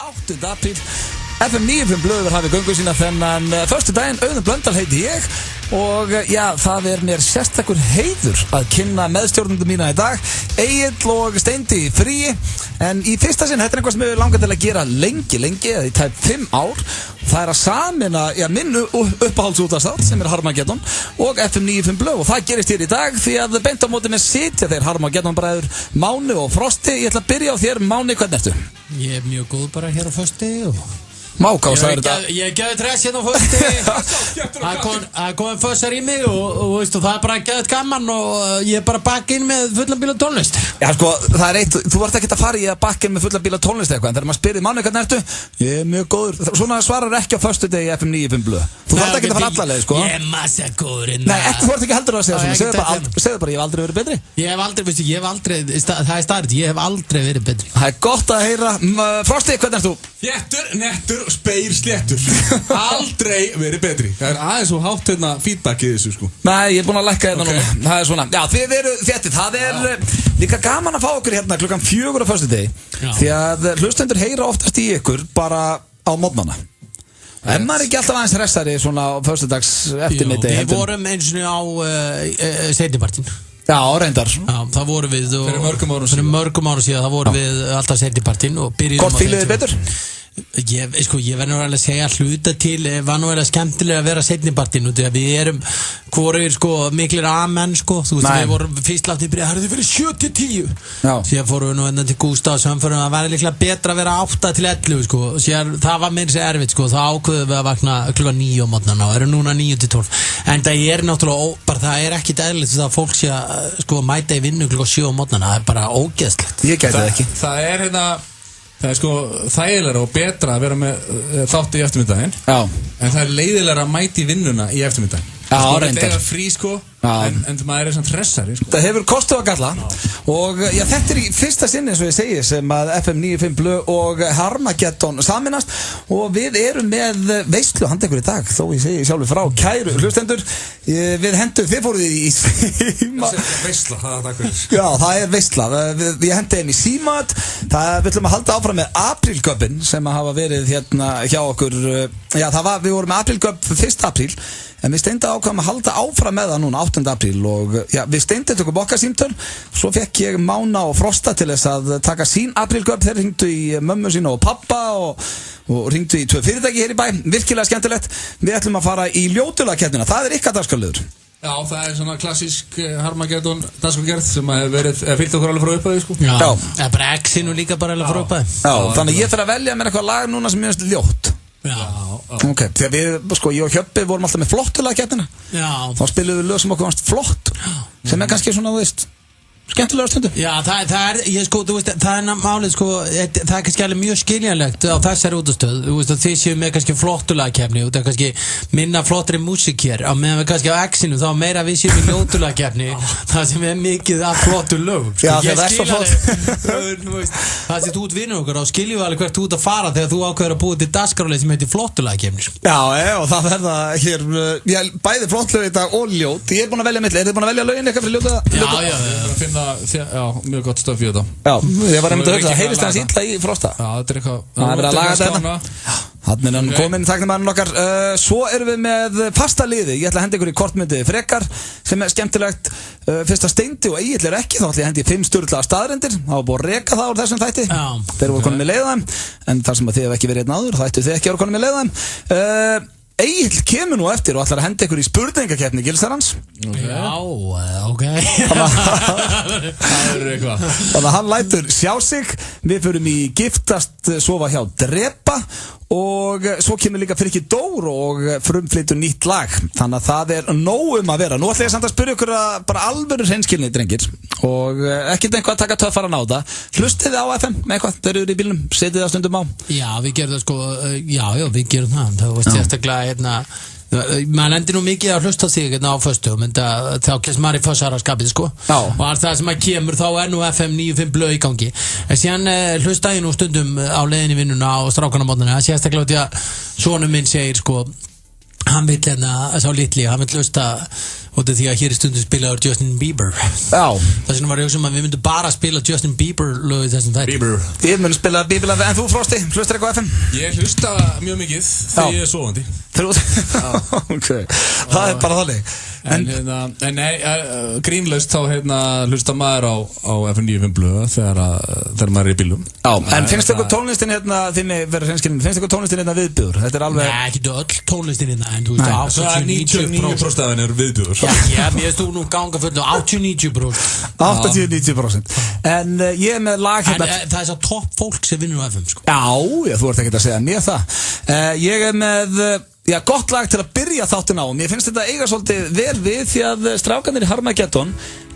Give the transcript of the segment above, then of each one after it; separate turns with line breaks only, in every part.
8. apríl. FM 95 blöður hafið göngu sína þennan föstudaginn. Auðun Blöndal heiti ég og já, það mér sérstakur heiður að kynna meðstjórnendum mína í dag, Egill og Steindi í fríi. En í fyrsta sinn, þetta eitthvað sem ég langar til að gera lengi, eða í tæp 5 ár. Það að sameina minn uppáhaldsútvarpsþátt sem Harmageddon og FM 95 blöð, og það gerist hér í dag því að beint á móti með sitja þeir Harmageddon bræður Máni og Frosti. Ég ætla að byrja á þér, Máni, hvernig ertu?
Ég mjög góð bara hér á fösti og
Máká, sagði þetta.
Ég gæði tress hérna á fösti. Það kom en fössar í mig og það bara gæðið gaman og ég bara bakk inn með fullan bíla tónlist.
Já, sko, það eitt, þú ert ekki að fara í að bakka inn með fullan bíla tónlist eitthvað, en þegar maður spyrir, Máni, hvernig ertu? Ég mjög góður. Svona svarar ekki á föstudegi í FM 95 blöð. Þú þarft ekki að fara allaleg, sko.
Ég massa góður.
Nei, þú ert ekki heldur að segja svona. Segðu bara, ég hef aldrei verið betri.
Það er starrið, ég hef aldrei verið betri.
Það er gott að heyra. Frosti, hvernig ert þú?
Þéttur, nettur, speir, sléttur. Aldrei verið betri. Það er aðeins og hátt hérna feedback í þessu, sko.
Nei, ég er búinn að lækka hérna núna. Það er svona. Já, þið eru þéttir. Það líka gaman að fá okkur hérna klukkan 4 á föstudegi. Því að hlustendur heyra oftast í ykkur bara á morgnana. En maður ekki alltaf aðeins hressari svona á föstudags eftirmiðdegi.
Við vorum eins og á seinnipartinn.
Já, reyndar.
Já, það voru við og
fyrir mörgum árum
síðan það voru við alltaf seinnipartinn og byrjuðum.
Hvort fíluðu þið betur?
Ég verð nú að segja hluta til var nú skemmtilega að vera seinnipartinn út af við erum hvorir miklir amenn þú veist við vorum fyrst látið byrja það fyrir 7-10 síðan fórum við nú enda til Gústaf og það var líklega betra að vera 8-11 síðan það var meira sér erfitt þá ákveðum við að vakna klukkan 9 á morgnana og erum núna 9-12 en það náttúrulega það ekkit eðlilegt að fólk sé að mæta í vinnu klukkan 7 á morgnana það bara ógeðslegt.
Ég gæti það ekki.
Það þægilega og betra að vera með þátt í eftirmiddaginn. Já. En það leiðilega að mæti vinnuna í eftirmiddaginn.
Já, reyndar.
Það frí en maður samt hressari
Það hefur kostu að galla og já, þetta í fyrsta sinni eins og ég segi sem að FM 95 blöð og Harmageddon saminast og við erum með veislu handekkur í dag þó ég segi sjálfur frá kæru hlustendur við hendum, þið fóruð í síma
Veisla, það er takk fyrir.
Já, það er veisla, við hendum einn í símat við ætlum að halda áfram með aprílgöppin sem að hafa verið hérna hjá okkur já, við vorum með aprílgöpp 1. apríl en við Steindi ákvæmum að halda áfram með það núna 8. apríl og já, við Steindi tökum okkar símtöl svo fekk ég Mána og Frosta til þess að taka sín aprílgöp þeir hringdu í mömmu sína og pappa og hringdu í 2 fyrirtæki hér í bæ virkilega skemmtilegt, við ætlum að fara í ljótulakeppnina, það ykkar dagskrárliður. Já,
það svona klassísk Harmageddon dagskrárgerð sem hefur verið fylgt okkur alveg frá upphafi, sko.
Já, það er bara X-inu líka bara alveg frá upphafi.
Já, þannig ég þarf að velja mér eitthvað lag núna sem ég finnst ljótt.
Já.
Ok, þegar við, ég og Hjöppi vorum alltaf með flottulagkeppnina.
Já.
Þá spilum við lög sem okkur fannst flott. Sem kannski svona, þú veist, skemmtilega stundum.
Já, þú veist, það málið, það kannski alveg mjög skiljanlegt á þessari útastöð, þú veist, þið séu með kannski flottulagkeppni og það kannski minna flottri músík hér, á meðan við kannski á X-inu, þá meira við séum í ljótulagkeppni, það sem mikið af flottu lög.
Já, það er svo flott.
Það sem þú ert vinnur okkur, þá skiljum við alveg hvert þú ert að fara þegar þú ákveður að búa til dagskrárlið sem heitir flottulagkeppni.
Já, og það verða hér, bæði flottlög í dag og ljót. Ég er búin að velja milli, er þið búin að velja lögin eitthvað fyrir ljóta?
Já, mjög gott stöf í þetta.
Já, ég var einmitt að hugsa, heyrist það illa í Frosta?
Já, þetta er eitthvað.
Það er verið að laga þetta. Þannig hann kominn, þakknumæðurinn okkar. Svo erum við með fasta liði. Ég ætla að henda ykkur í kortmyndi frekar sem er skemmtilegt. Fyrst að Steindi og Egill ekki, þá ætla ég að hendi 5 sturlaða staðreyndir. Það var búið að reka það úr þessum þætti. Þeir voru konum með leiðaðum, en þar sem að þið hef ekki verið einn áður, þá ættu þið ekki að vera konum með leiðaðum. Egill kemur nú eftir og ætlar að henda ykkur í spurningakeppni Gilsarans.
Já, ok.
Það er eitthvað.
Þannig að hann lætur sjá sig. Við förum í giftast, sofa hjá drepa og svo kemur líka Frikki Dór og frumflytur nýtt lag. Þannig að það er nóg að vera. Nú ætla ég samt að spyrja ykkur að bara alvöru hreinskilni, drengir. Og ekkert eitthvað að taka töffara á það. Hlustið þið á FM með eitthvað, þeir eru í bílnum, setið það stundum á. Já,
við gerum það já, við gerum það. Það var sérstaklega maður endur nú mikið að hlusta á þig á föstudögum en þá kemst maður í fössaraskapið og allt það sem að kemur þá nú FM 95 blöð í gangi en síðan hlusta ég nú stundum á leiðinni vinnuna og strákanamótnana sérstaklega því að sonur minn segir hann vill sá litli, hann vill hlusta Og þetta er því að hér í stundum spilaður Justin Bieber.
Já.
Þess vegna var ég að við myndum bara spila Justin Bieber lög í þessum þætti.
Við myndum spila Bieber, en þú Frosti, hlustar eitthvað á FM?
Ég hlusta mjög mikið þegar ég er sofandi.
Okay. Það er bara þannig.
En nei, grínlaust þá hlusta maður á FM 95 blöð þegar maður er í bílum.
Já, en finnst ykkur tónlistin þinni verður hreinskilin, finnst ykkur tónlistin viðbjóður? Þetta er alveg...
Nei, ekki öll tónlistin en þú veist,
89% af henni eru viðbjóður.
Já, mér veist þú nú ganga fullu 80-90%.
80-90%. En ég er með lag
En það er svo topp fólk sem vinnur á FM, sko.
Já, þú ert ekkert að segja mér það. Ég er með... Já, gott lag til að byrja þáttin á. Mér finnst þetta eiga svolítið vel við því að strákanir í Harmageddon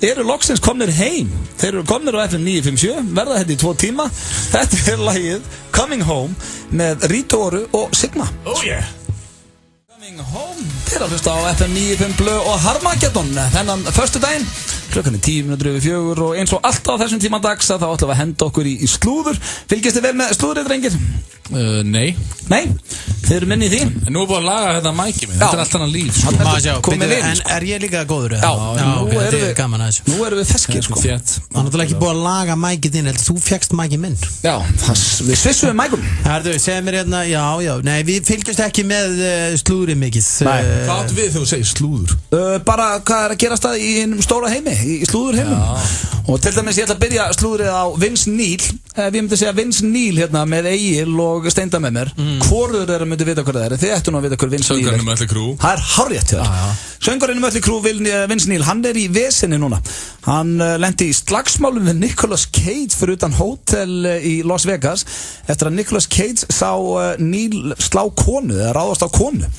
eru loksins komnir heim. Þeir eru komnir á FM 957, verða þetta í 2 tíma. Þetta er lagið Coming Home með Rito Oru og Sigma.
Oh yeah!
Coming Home, þeir að hlusta á FM 95 blöð og Harmageddon þennan föstudaginn. Klukkan er 10:04 og eins og alltaf á þessum tíma dags þá ætlum við að henda okkur í slúður. Fylgist þið vel með slúðrið, drengir?
Nei.
Nei? Þeir eru minni í því?
En nú er búin að laga þetta mækið minn, þetta er allt annað líf, sko.
En er ég líka góður?
Já, nú erum við feskir, sko.
Það er náttúrulega ekki búin að laga mækið þinn, heldur þú fékkst mækið minn?
Já, við svissum mækum.
Herðu, segð mér hérna, já, nei, við fylgjumst ekki með slúðrið mikið.
Hvað áttu við þegar þú segir slúður?
Bara hvað er að gerast það í einum stóra heimi, í slúðurheimum. Og til dæmis ég ætla að byrja slúðrið á Vince Neil. Við myndum segja Vince Neil hérna með Egil og Steinda með mér. Hvorur er að myndi vita hvað það er? Þið ættu nú að vita hver Vince Neil er.
Söngurinn Mötley Crüe.
Það er hárrétt hjá þér. Söngurinn Mötley Crüe, Vince Neil, hann er í vesinni núna. Hann lendi í slagsmálum við Nicolas Cage fyrir utan hótel í Las Vegas eftir að Nicolas Cage sá Neil slá konu eða ráðast á konu.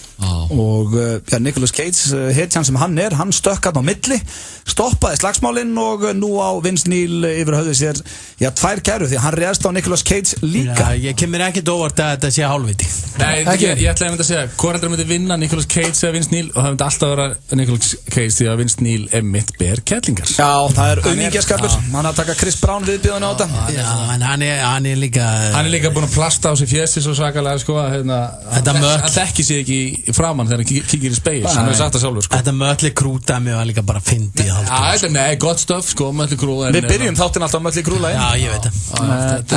Og Nicolas Cage, hetjan sem hann er, hann stökk hann á milli, stoppaði slagsmálinn og nú á Vince Neil yfir höfði sér 2 kæru því að hann réðst á Nicolas Cage líka.
Já, ég kemur ekkert óvart að þetta sé hálfviti.
Nei, ég ætlaði að segja hvort heldur myndi vinna Nicolas Cage eða Vince Neil og það myndi alltaf vera Nicolas Cage því að Vince Neil mitt ber kettlingar.
Já, það er auðmíkjaskapur. Hann að taka Chris Brown viðbjóðuna á þetta.
Já, en hann er líka...
Hann er líka búinn að plasta á sig fjessi svo svakalega, sko. Hann þekkir sig ekki framann þegar hann kíkir í spegil. Hann hefur sagt það sjálfur, sko.
Þetta Mötley Crüe-dæmi var líka bara fyndið.
Nei, gott stöf, sko, Mötley Crüe.
Við byrjum þáttinn alltaf á Mötley Crüe.
Já, ég veit það.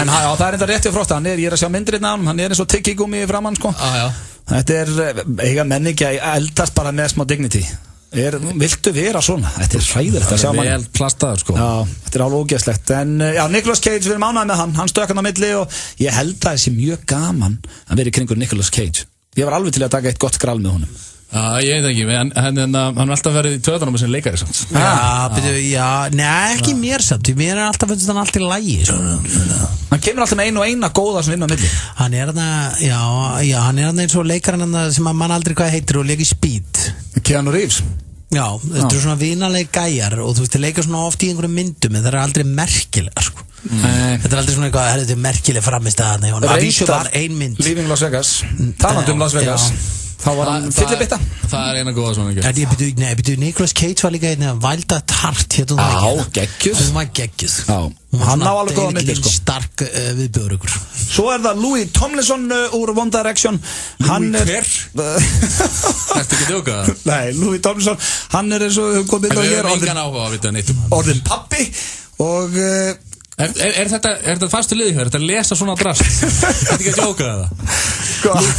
En það er enda rétt hjá Frosta. Ég er að sjá myndirinn á hann er eins og tyggigúmi framann, sko. Þetta er eiga menningi að eldast bara með smá dignity. Viltu vera svona? Þetta er hræðilegt að sjá mann.
Vel plastaður, sko.
Já, þetta er alveg ógeðslegt. En Nicolas Cage, við erum ánægð með hann stökk hann á milli og ég held að það sé mjög gaman að vera í kringur Nicolas Cage. Ég var alveg til að taka eitt gott grál með honum.
Já, ég veit ekki, hann er alltaf verið í töðanum sem leikari samt.
Nei, ekki mér samt. Mér er alltaf finnst hann alltaf í lagi.
Hann kemur alltaf með eina góða sem vinna á milli.
Hann er hann eins og leikarinn sem að mann aldrei hvað heitir og leik í Speed.
Keanu Reeves.
Já, þetta er svona vinaleg gæjar og þú veist, þeir leika svona oft í einhverjum myndum en það er aldrei merkilega, sko. Þetta er aldrei svona eitthvað, þetta er merkileg framistæðan. Það vísu var ein mynd.
Leaving Las Vegas. Talandi Las Vegas. Þá var hann fyllibitta.
Það er eina góða svona ekki.
Nei, Nicolas Cage var líka einn Wild at Heart.
Já, geggjus.
Það var geggjus.
Já, hann á alveg góða myndir, sko.
Stark viðbjóður ykkur.
Svo er það Louis Tomlinson úr One Direction.
Louis hver? Ertu ekki djóka það?
Nei, Louis Tomlinson, hann er eins og komið inn á hér.
Við höfum engan áhuga að vita neitt.
Orðin pappi og...
Er þetta fastu liði hér? Er þetta að lesa svona drast? Þetta ekki að djóka það?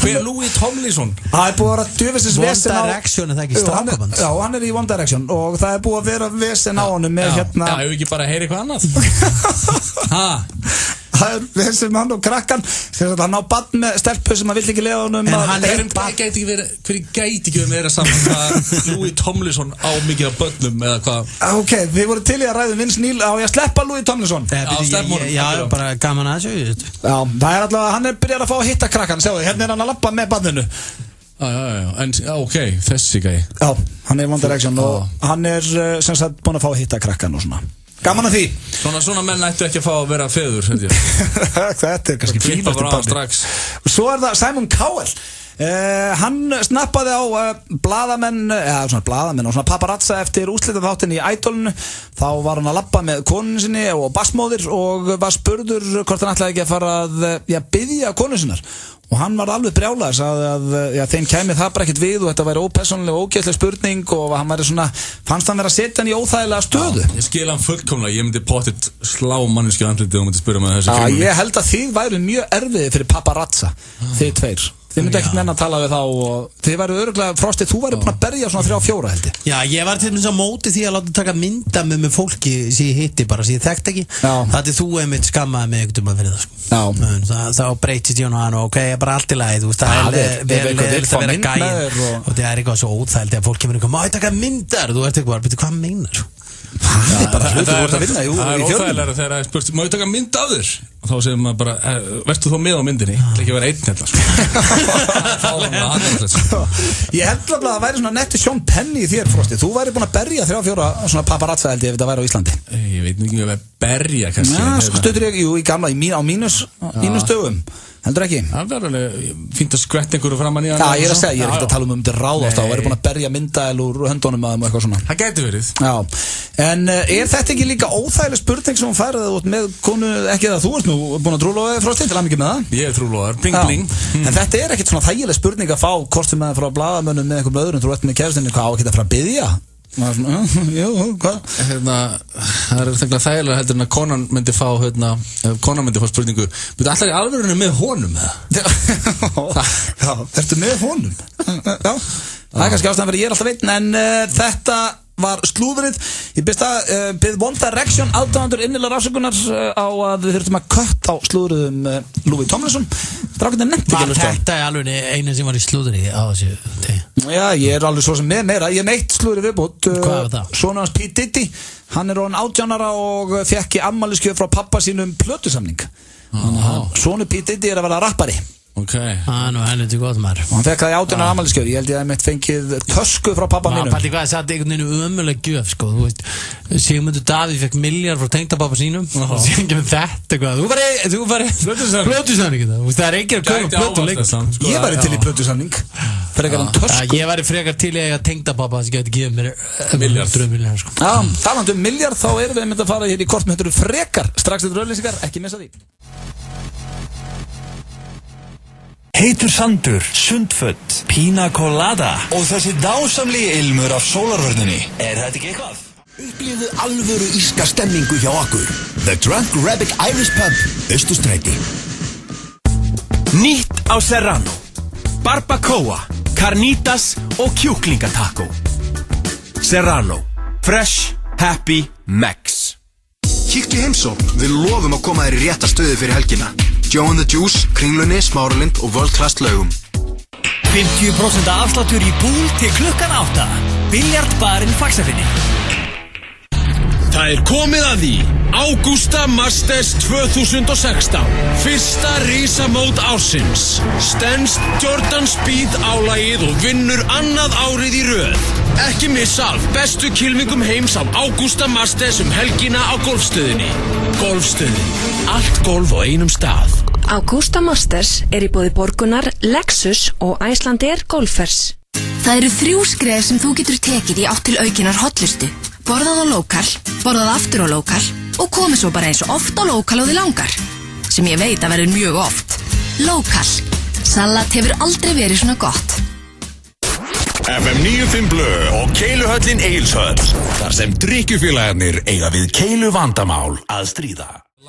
Hver Louis Tomlinson?
Það er búið að vera djöfisins vesen á...
One Direction, er það ekki strákaband?
Já, hann er í One Direction og það er búið að vera vesen á honum með hérna...
Já, hefur ekki bara að heyra eitthvað annað?
Það er vesen með hann og krakkan hann á barn með stelpu sem hann vill ekki lega honum.
En hann er gæti ekki verið meira saman hvað Louis Tomlinson á mikið af börnum eða hvað?
Ok, við vorum til í að ræða Vince Neil á ég að sleppa Louis Tomlinson.
Já, bara gaman að þessu.
Já, það er alltaf, hann er byrjað að fá að hitta krakkan, sjáu, hérna er hann að lappa með barninu.
En ok, þessi gæi.
Já, hann er One Direction og hann er sem sagt búin að fá að hitta krakkan og svona. Gaman að því.
Svona menn ættu ekki að fá að vera feður, held ég.
Þetta er kannski fínast í
strax.
Svo er það Simon Cowell. Hann snappaði á blaðamenn og svona paparazza eftir úrslitaþáttinn í Idolinu. Þá var hann að labba með konunni sinni og bassmóðir og var spurður hvort hann ætlaði ekki að fara að biðja konu sinnar og hann var alveg brjálaður að þeim kæmi það bara ekkert við og þetta væri ópersónuleg og ógeðsleg spurning og hann væri svona, fannst hann vera að setja hann í óþægilega stöðu.
Ég skil hann fullkomlega, ég myndi pottitt slá manneski á andlitið og myndi spyrja með þessu kringum.
Ég held að þið væru mjög erfiði fyrir paparazza, þið tveir. Þið myndi ekkert menn að tala við þá og þið væru öruglega, Frosti, þú væri búin að berja svona 3-4 held ég.
Já, ég var til dæmis á móti því að láta taka mynda með fólki sem ég hitti bara, sem ég þekkt ekki. Það er þú einmitt skammaði mig einhvern fyrir það, sko. Þá breytist ég og ok, ég er bara allt í lagi, þú veist, það er vel að vera gæinn og það er eitthvað svo óþægilegt að fólk kemur eitthvað, má ég taka myndar, þú ert eitthvað, betur hvað meinar?
Það er bara hlutur úr að vinna í
fjörðum. Það er óþægilega þegar það er spurt, má ég taka mynd af þér? Og þá segir maður bara, verðstu þú með á myndinni? Það er ekki að vera einn hérna, sko.
Ég held að það væri svona netti Sean Penny í þér, Frosti. Þú væri búin að berja 3-4 svona paparazza held ég ef þetta væri á Íslandi.
Ég veit ekki að berja, kannski.
Já, sko stöður ég, jú, í gamla, á mínus dögum. Heldur ekki?
Það er alveg fínt að skvett einhverju framan í hann.
Já, ég er að segja, ég er ekkert að tala um þetta ráðast á og væri búin að berja myndaðil úr höndunum að eitthvað svona.
Það gæti verið.
Já, en er þetta ekki líka óþægileg spurning sem hún færði með konu, ekki það þú ert nú búin að trúlofa Frosti, til hamingju með það?
Ég er trúlofaður, bling bling.
En þetta er ekkert svona þægileg spurning að fá kortum með frá blaðamönnum með einhverjum öðrum, þú ert með kærustinni, hvað á ekki að fara að biðja?
Það er þægilega heldur en að konan myndi fá spurningu, betur allar í alvörunni með honum
Já, ertu með honum? Já, það er kannski ástæðan fyrir ég er alltaf einn, en þetta var slúðrið. Ég byrð One Direction aðdáendur innilega rafsökunar á að við þurftum að kött á slúðruðum Louis Tomlinson. Strákarnir nefndi ekki
Var þetta alveg einu sem var í slúðri á þessu tegi?
Já, ég er alveg svo sem með meira. Ég er meitt slúðri viðbútt.
Hvað var það?
Sonur hans P. Diddy, hann er orðinn 18 ára og fékk í afmælisgjöf frá pappa sínum plötusamning. Sonur P. Diddy er að verða rappari.
Ok.
Nú henni til gott maður.
Og hann fekk það í 18 ára afmælisgjöf. Ég held ég að ég meitt fengið tösku frá pappa mínum.
Pæli hvað, það satt einhvern veginn ömuleg gjöf, sko. Þú veist, Sigmundur Davíð fekk milljarð frá tengdapappa sínum og síðan kemur þetta eitthvað. Þú farið plötusamning. Það er ekki að kaupa plötu leikur.
Ég væri til í plötusamning. Frekar en tösku.
Ég væri frekar til í að tengdapappa sem geti gefið mér milljarð, sko.
Já, talandi milljarð, þá erum við einmitt að fara hér í kort með frekar strax eftir auglýsingar, ekki missa því.
Heitur sandur, sundföt, pina colada og þessi dásamlegi ilmur af sólarvörninni. Þetta ekki eitthvað? Upplifðu alvöru írska stemningu hjá okkur. The Drunk Rabbit Irish Pub, Austurstræti. Nýtt á Serrano. Barbacoa, carnitas og kjúklingataco. Serrano. Fresh, happy, max.
Kíktu heimsókn, við lofum að koma þér í rétta stöðu fyrir helgina. Joe and the Juice, Kringlunni, Smáralind og World Class laugum.
50% afsláttur í búl til klukkan 8. Biljardbarinn Faxafinni. Það komið að því. Augusta Masters 2016. Fyrsta risamót ársins. Stenst Jordan Speed álagið og vinnur annað árið í röð. Ekki missa af bestu kylfingum heims á Augusta Masters helgina á golfstöðinni. Golfstöðin. Allt golf á einum stað.
Augusta Masters í boði Borgunar, Lexus og Icelandair Golfers.
Það eru 3 skref sem þú getur tekið í átt til aukinnar hollustu. Borðað á lokal, borðað aftur á lokal og komið svo bara eins og oft á lokal og þið langar. Sem ég veit að verður mjög oft. Lokal. Salat hefur aldrei verið svona gott.
FM 95 Blö og Keiluhöllin Egilshöll. Þar sem drykkjufélagarnir eiga við keilu vandamál að stríða.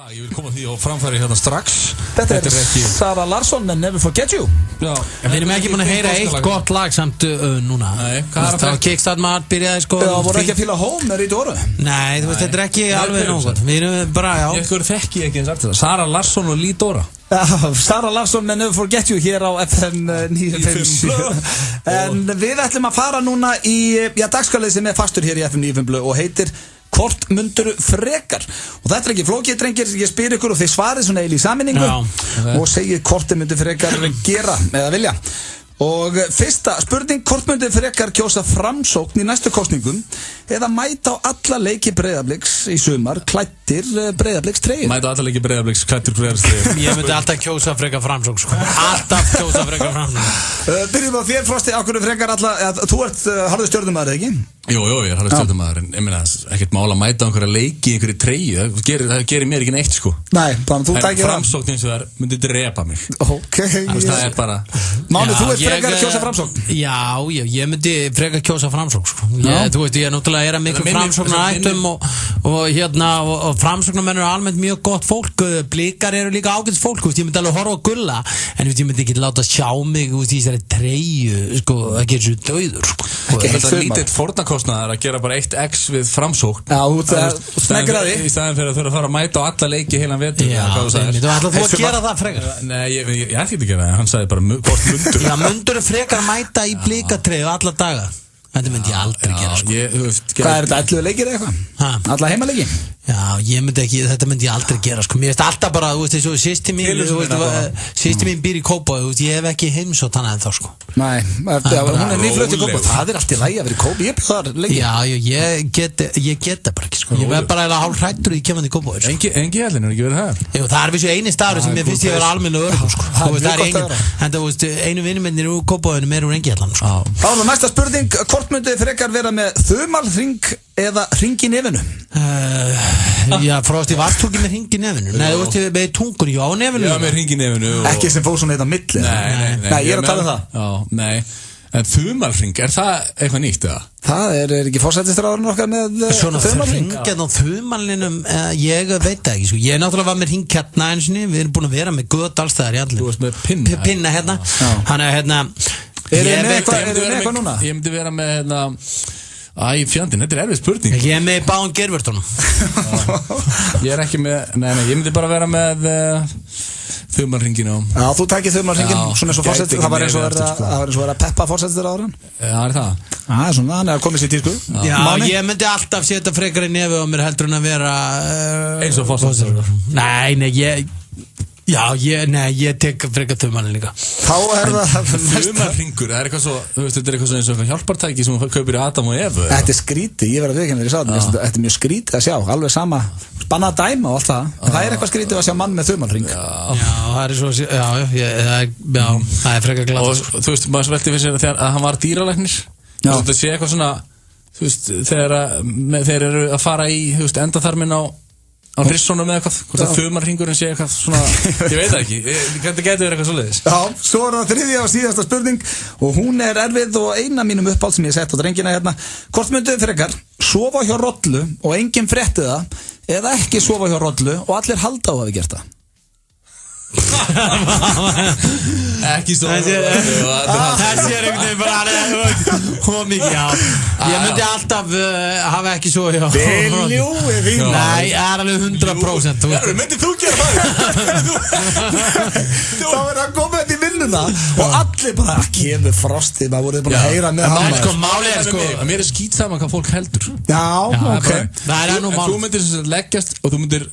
Ég vil koma því og framfæri hérna strax.
Þetta er ekki Sara Larsson með Never Forget You.
Já. Við erum ekki búin að heyra eitt gott lag samt núna.
Nei, hvað er
það? Kickstart Mart byrjaði sko.
Já, voru ekki að fíla Home með Rita Ora.
Nei, þú veist, þetta er ekki alveg nóg. Við erum bara, já.
Ég þekki ekki eins aftur það. Sara Larsson og Rita Ora.
Já, Sara Larsson með Never Forget You hér á FM 95 En við ætlum að fara núna í dagskalið sem er fastur hér í FM 95 Blö og heitir Hvort munduru frekar? Og þetta er ekki flókið, drengir, ég spyr ykkur og þið svarið svona eiginlega í sammenningu og segið hvort þið mundu frekar gera eða vilja. Og fyrsta spurning, hvort myndið frekar kjósa Framsókn í næstu kosningum eða mæta á alla leiki Breiðabliks í sumar klæddir Breiðabliks treyjur?
Mæta á alla leiki Breiðabliks klæddir Breiðabliks treyjur.
Ég myndi alltaf kjósa frekar Framsókn sko. Alltaf kjósa frekar Framsókn.
Byrjum á þér, Frosti, á hverju frekar þú ert harður stjörnumaður, ekki?
Jú, ég er harður stjörnumaður, en ég meina ekkert mál að mæta á einhverja leiki í einhverju treyju, það gerir mér ekki neitt sko.
Nei, bara þú tækir það.
Framsókn eins og það myndi drepa mig.
Það
er bara
Máni, þú ert frekar að kjósa Framsókn?
Já, ég myndi frekar kjósa Framsókn sko. Þú veist, ég er náttúrulega að miklu Framsóknarættum og Framsóknarmenn eru almennt mjög gott fólk, Blikar eru líka ágætt fólk, ég myndi alveg horfa á Gulla, en ég myndi ekki láta sjá mig í þessari treyju, sko, það gerir svo dauður sko.
Þetta er lítið fórnarkostnaðar að gera bara 1x við Framsókn.
Já, sneggra því.
Í staðin fyrir að þurfa að fara að mæta á alla leiki heilan vetur.
Já, þú ætlar þú að gera það frekar?
Nei, ég ætti ekki að gera það, hann sagði bara hvort mundur.
Já, mundur frekar mæta í Blikatreyju alla daga. Þetta myndi ég aldrei gera sko.
Hvað er þetta, 11 leikir eða eitthvað? Alla heimaleiki?
Já, þetta myndi ég aldrei gera sko. Mér veist alltaf bara, þú veist, eins og sýsti mín býr í Kópavogi, ég hef ekki heimsótt hana ennþá sko.
Nei, hún er nýflutt í Kópavogi, það er allt í lagi að vera í Kópavogi, ég byrði þar lengi.
Já, ég get það bara ekki sko. Ég verð bara eða hálf hrættur í kemandi í Kópavogi sko.
Engi hellin er ekki verið það?
Jú, það er vissu eini staður sem ég finnst ég að vera almennilega öruggur sko. Það er engin, en þú veist, einu vinnumennir úr Kópavoginu meir úr Engihellan sko.
Þá næsta spurning, hvort myndið frekar vera með þumalhring eða hring í nefinu?
Já, Frosti, varst þú ekki með hring í nefinu? Nei, þú veist, með tungun, já, nefinu.
Já, með hring í nefinu.
Ekki sem fóð svona eitt á milli. Nei, ég er að tala um það.
Já, nei. En þumalhring, er það eitthvað nýtt eða?
Það er ekki forsætisráðurinn okkar með þumalhring?
Svona hring á þumalninum, ég veit það ekki, sko. Ég náttúrulega var með hring hérna eins og við erum búin að vera með göt allstæðar í allir.
Þú varst með pinna?
Pinna hérna. Hann er hérna.
Eru þið með eitthvað núna?
Ég myndi vera með hérna. Fjandinn, þetta er erfið spurning.
Ég er með báðum gervörtunum.
Ég er ekki með, nei, ég myndi bara vera með þumalhringinu.
Já, þú tækir þumalhringin, svona eins og fórsættir, það var eins og að peppa fórsættir ára.
Já, það er það.
Það er svona, hann er að koma sér í tísku.
Já, ég myndi alltaf setja frekar í nefið á mér heldur en að vera
eins og fórsættir.
Nei, ég tek frekar þumalinn líka.
Þá er það
þumalhringur, það er eitthvað svo, þú veist, þetta er eitthvað eins og hjálpartæki sem þú kaupir í Adam og Evu.
Þetta er skrítið, ég verð að viðurkenna þegar ég sá þetta. Þetta er mjög skrítið að sjá, alveg sama, spannað að dæma og allt það. En það er eitthvað skrítið að sjá mann með þumalhring.
Já, það er svo, það er frekar glatt.
Og þú veist, maður svelti fyrir sér þegar að hann var dýralæknir. Þú sé eitthvað svona, þú veist, þeir eru að fara í, þú veist, endaþarminn á rissunum eða eitthvað, hvort að þumalhringurinn sé eitthvað svona, ég veit það ekki, þetta getur verið eitthvað svoleiðis.
Já, svo er það þriðja og síðasta spurning og hún er erfið og eina mínum uppáld sem ég sett á drengina hérna. Hvort mynduðu frekar sofa hjá rollu og enginn frétti það eða ekki sofa hjá rollu og allir halda á að við gert það?
Ekki svo
þessi er einhvern veginn bara hún mikið, já ég myndi alltaf hafa ekki svo hjá nei, það er alveg 100%
myndið þú gera það
þá er það komið í vinnuna og allir bara kemur Frostið, maður voruð bara að heyra með hann
sko, málið er sko
mér er skýtsaman hvað fólk heldur
já, ok
það er nú mál
þú myndir leggjast og þú myndir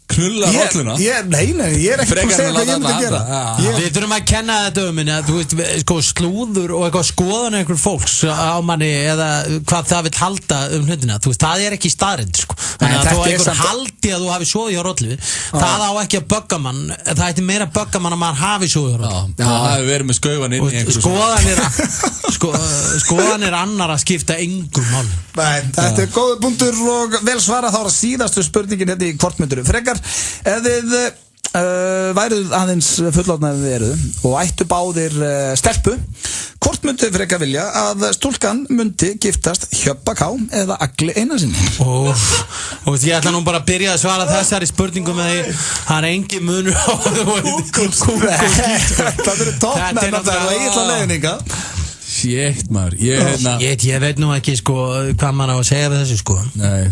knulla rolluna
nei, ég er ekki að segja hvað ég myndi gera
við þurfum að kenna þetta minni að þú veist, sko, slúður og eitthvað skoðan einhver fólks á manni eða hvað það vil halda hlutina þú veist, það er ekki staðrind sko. Þannig að þú einhver haldi að þú hafi sofið hjá rollu það á ekki að bögga mann það ætti meira að bögga mann að maður hafi sofið hjá rollu
það hafi verið með skauvan inn í einhverju
skoðanir annar að skipta engum mál.
Þetta er góður punktur og vel svara þá er síðastu spurningin hérna í kortmynduru frekar ef þið væruð aðeins fullorðna ef þið eruð og ættu báðir stelpu hvort mynduð frekar vilja að stúlkan myndi giftast Hjöbba K eða Agli Einarsinni
og ég ætla nú bara að byrja að svara þessari spurningu með því það er engin munur á
það eru toppmenn að það er eitthvað leiðninga
Shit, maður
Ég veit nú ekki, sko, hvað maður á að segja við þessu, sko.
Nei.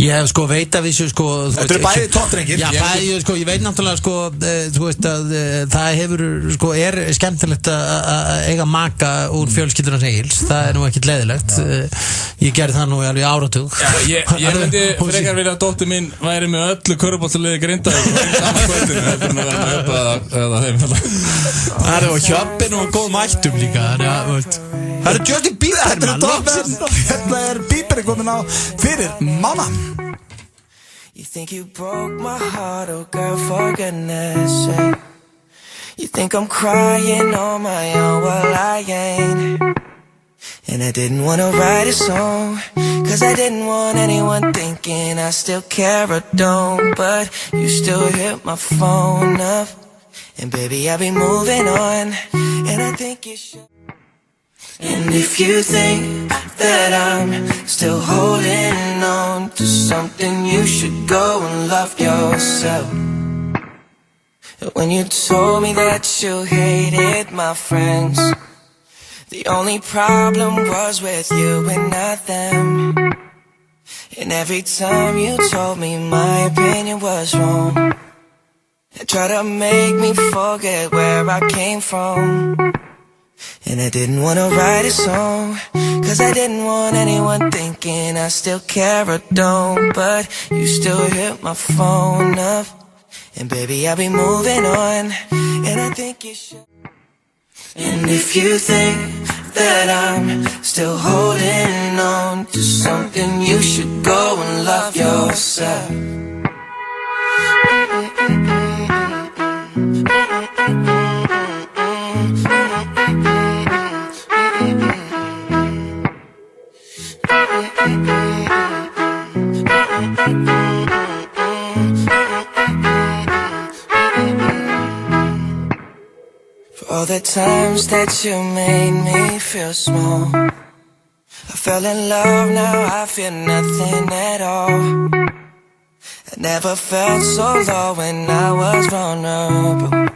Ég hef, sko, veit af þessu, sko.
Þetta eru bæði toppdrengir.
Já, bæði, sko, ég veit náttúrulega, sko, þú veist að það hefur, sko, skemmtilegt að eiga maka úr fjölskyldunars Egils. Það nú ekkert leiðilegt. Ég gerði það nú alveg áratug.
Já, ég myndi frekar vilja að dóttir mín væri með öllu körfuboltaliði Grindavík saman kvöldinu, heldur en að vera með upp að þeim.
Það eru hjöppin og góð mættum líka. Það eru Justin Bieber, mann.
Hérna Bieber komin á fyrir mamma.
You think you broke my heart, oh girl, for goodness sake. You think I'm crying on my own, well I ain't. And I didn't wanna write a song, cause I didn't want anyone thinking I still care or don't. But you still hit my phone up, and baby I'll be moving on, and I think you should. And if you think that I'm still holding on to something, you should go and love yourself. When you told me that you hated my friends, the only problem was with you and not them. And every time you told me my opinion was wrong, you tried to make me forget where I came from. And I didn't wanna write a song, cause I didn't want anyone thinking I still care or don't. But you still hit my phone up, and baby I'll be moving on, and I think you should. And if you think that I'm still holding on to something, you should go and love yourself. All the times that you made me feel small, I fell in love, now I feel nothing at all. I never felt so low when I was vulnerable.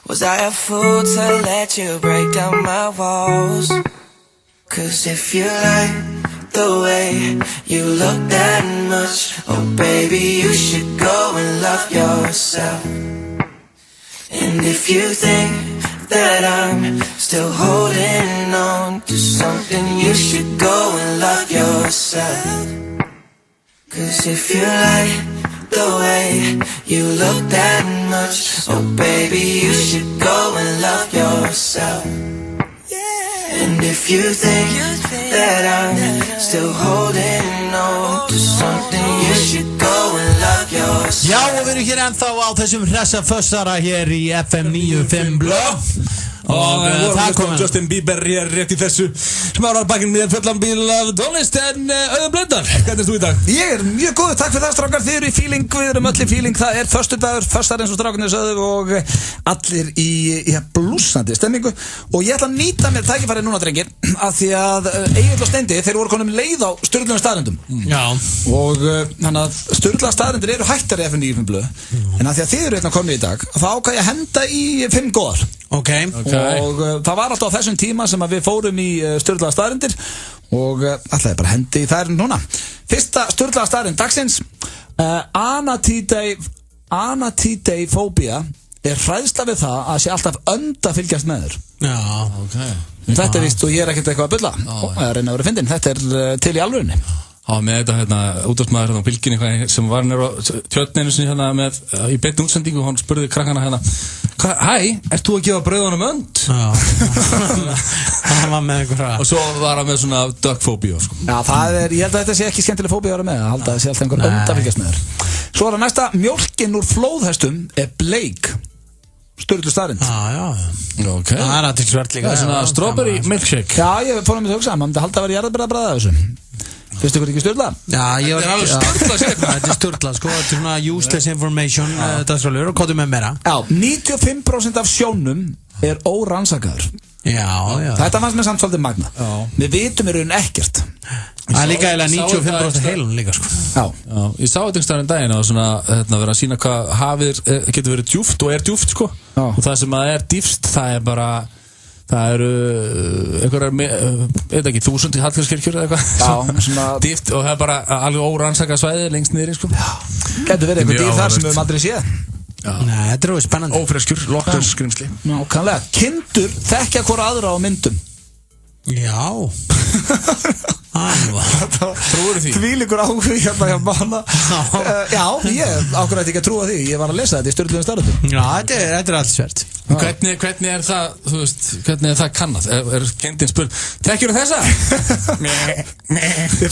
Was I a fool to let you break down my walls? Cause if you like the way you look that much, oh baby you should go and love yourself. And if you think that I'm still holding on to something, you should go and love yourself. Cause if you like the way you look that much, oh baby you should go and love yourself. And if you think that I'm still holding on to something, you should go and love yourself.
Já, og við erum hér ennþá á þessum hressa fössara hér í FM 95 Blö.
Og það kom Justin Bieber hér rétt í þessu smárar bakinn með fullan bíl af tónlist. En Auðun Blöndal, hvernig ert þú í dag?
Ég mjög góður, takk fyrir það strákar. Þið eru í feeling, við erum öll í feeling. Það föstudagur, föstar eins og strákarnir sögðu, og allir í blússandi stemmingu. Og ég ætla að nýta mér tækifærið núna, drengir, af því að Egill og Steindi, þeir voru konum leið á Sturlunum staðrendum.
Já. Og
þannig að Sturlunum staðrendir eru hættar í FM 95 Blö. En af því að þið eru hérna komnir í dag, þá ákvað ég að henda í 5 góðar.
Okay.
Og það var alltaf á þessum tíma sem að við fórum í Sturlaða staðrendir, og ætlaði bara að hendi í þær núna. Fyrsta Sturlaða staðrend dagsins, Anatidefóbía er hræðsla við það að sé alltaf önd að fylgjast með þér.
Já, ok.
Þetta er víst, og ég er ekkert eitthvað að bulla að reyna að vera fyndin. Þetta er til í alvörinni.
Já, með þetta hérna, útvarpsmaður hérna á Bylgjunni sem var nýr á tjörninu sinni hérna með, í beinni útsendingu, og hann spurði krakkana hérna, hæ, ert þú að gefa brauðunum önd?
Já. Hann var með einhverja.
Og svo var hann með svona duckfóbíu, sko.
Já, ég held að þetta sé ekki skemmtileg fóbía að vera með, að halda að sé alltaf einhver önd að fylgjast með þér. Svo er það næsta, mjólkin úr flóðhestum er bleik. Sturlu staðrind.
Já.
Ok.
Það er aðeins svært líka.
Það er svona strawberry milkshake.
Já, ég fór að hugsa, maður myndi halda að vera jarðarberðabræða þessu. Finnst ykkur ekki Sturla?
Já, ég var
alveg Sturla sér.
Þetta er Sturla, sko. Þetta er svona useless information, dagskrálur, og kóttum með meira.
Já, 95% af sjónum er órannsakaður.
Já.
Þetta fannst mér samt svolítið magna. Við vitum í raun ekkert.
Það er líka eiginlega 95% heilun líka, sko.
Já, ég sá þetta einhverstaðar daginn að svona, vera að sína hvað hafið getur verið djúpt og er djúpt, sko. Og það sem að er dýfst, það er bara, Það eru einhverjar, ekki, 1000 Hallgrímskirkjur eða eitthvað.
Svona
dýft og það er bara alveg órannsakað svæði lengst niðri, sko.
Getur verið einhver dýr þar sem við höfum aldrei séð.
Nei, þetta er alveg spennandi.
Ófreskjur, lokkarskrimsli.
Nákvæmlega, kindur þekkja hvora aðra á myndum.
Já.
Trúir því?
Þvílíkur áhuga hérna hjá Mána. Já, ég ákveð ekki að trúa því. Ég var að lesa þetta í Sturluðum staðröndum.
Já, þetta er allt svært.
Hvernig er það, þú veist, hvernig er það kannað? Er kindin spurð, þekkjur þessa?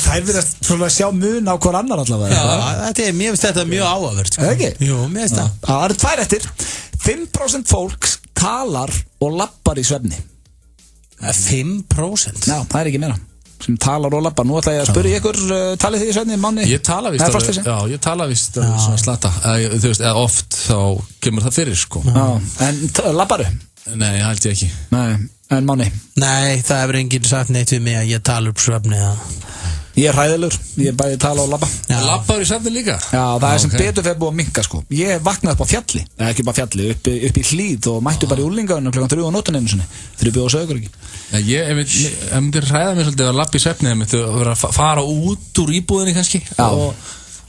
Þær virðast svona að sjá mun á hver annar allavega.
Já, mér finnst þetta mjög áhugavert, sko.
Ekki?
Jú, mér finnst það.
Það eru 2 eftir. 5% fólks talar og lappar í svefni.
5%?
Já, það er ekki meira sem talar og lappar. Nú ætla ég að spyrja ykkur, talið þið í svefni, Máni?
Ég tala víst alveg, já, ég tala víst svona slata, þú veist, eða oft þá kemur það fyrir, sko.
Já, en lapparu?
Nei, held ég ekki.
Nei, en Máni?
Nei, það hefur enginn sagt neitt við mig að ég tala upp svefni,
Ég er hræðilegur, ég bæði tala og labba.
Labbaður í svefni líka?
Já, það er sem betur fyrir búið að minka, sko. Ég vaknaði upp á fjalli, ekki bara fjalli, upp í hlíð og mættu bara í úlingaunum klukkan 3 á nóttunni einu sinni. 3 á sögur ekki.
Ég myndi hræða mér svolítið að labba í svefni, ég myndi að vera að fara út úr íbúðinni kannski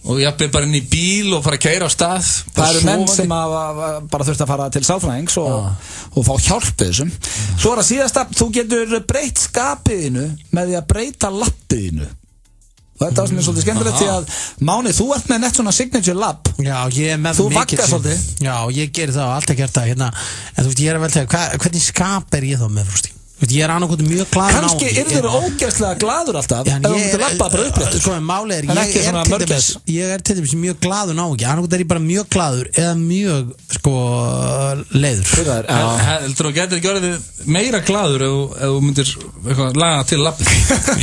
og jafnvel bara inn í bíl og fara að keyra á stað.
Það eru menn sem bara þurft að fara til sálfræðings og fá hjálp við þessum. Svo er að síðasta, þú getur breytt skapiðinu með því að breyta lappiðinu. Og þetta var svolítið skemmtilegt því að Máni, þú ert með nett svona signature lab.
Já, ég er með
þú vakkar svolítið.
Já, ég gerir það og alltaf gert það hérna. En þú veist, ég er að velta, hvernig skap er ég þá með, Frosti? Ég er annarkot mjög glaður á.
Kannski þeir ógeðslega glaður alltaf ef þú myndir labba bara uppréttur.
Sko, en máli ég er til dæmis mjög glaður á ekki. Annarkot er ég bara mjög glaður eða mjög, sko, leiður.
Heldur þú getur ekki orðið meira glaður ef þú myndir laga til labbi?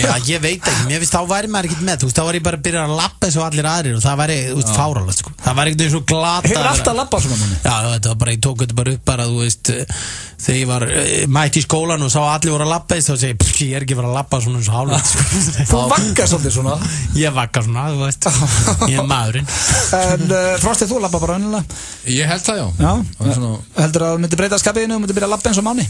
Já, ég veit ekki. Mér finnst þá væri maður ekkert með. Þú veist, þá var ég bara að byrja að labba eins og allir aðrir og það væri, þú veist, fáránlegt, sko. Það væri ekkert eins og glata.
Hefur alltaf labbað svona, Máni?
Já, þetta var bara, ég tók þetta bara upp bara, þú veist, þegar ég var mætt í skólan og sá allir voru að labba þá segi ég er ekki að fara að labba svona eins og hálfleitt.
Þú vakkar svolítið svona?
Ég vakkar svona, þú veist. Ég er maðurinn.
En Frosti, þú labba bara önnilega?
Ég held það,
já. Heldur að þú myndir breyta skapiðinu og myndir byrja að labba eins og Máni?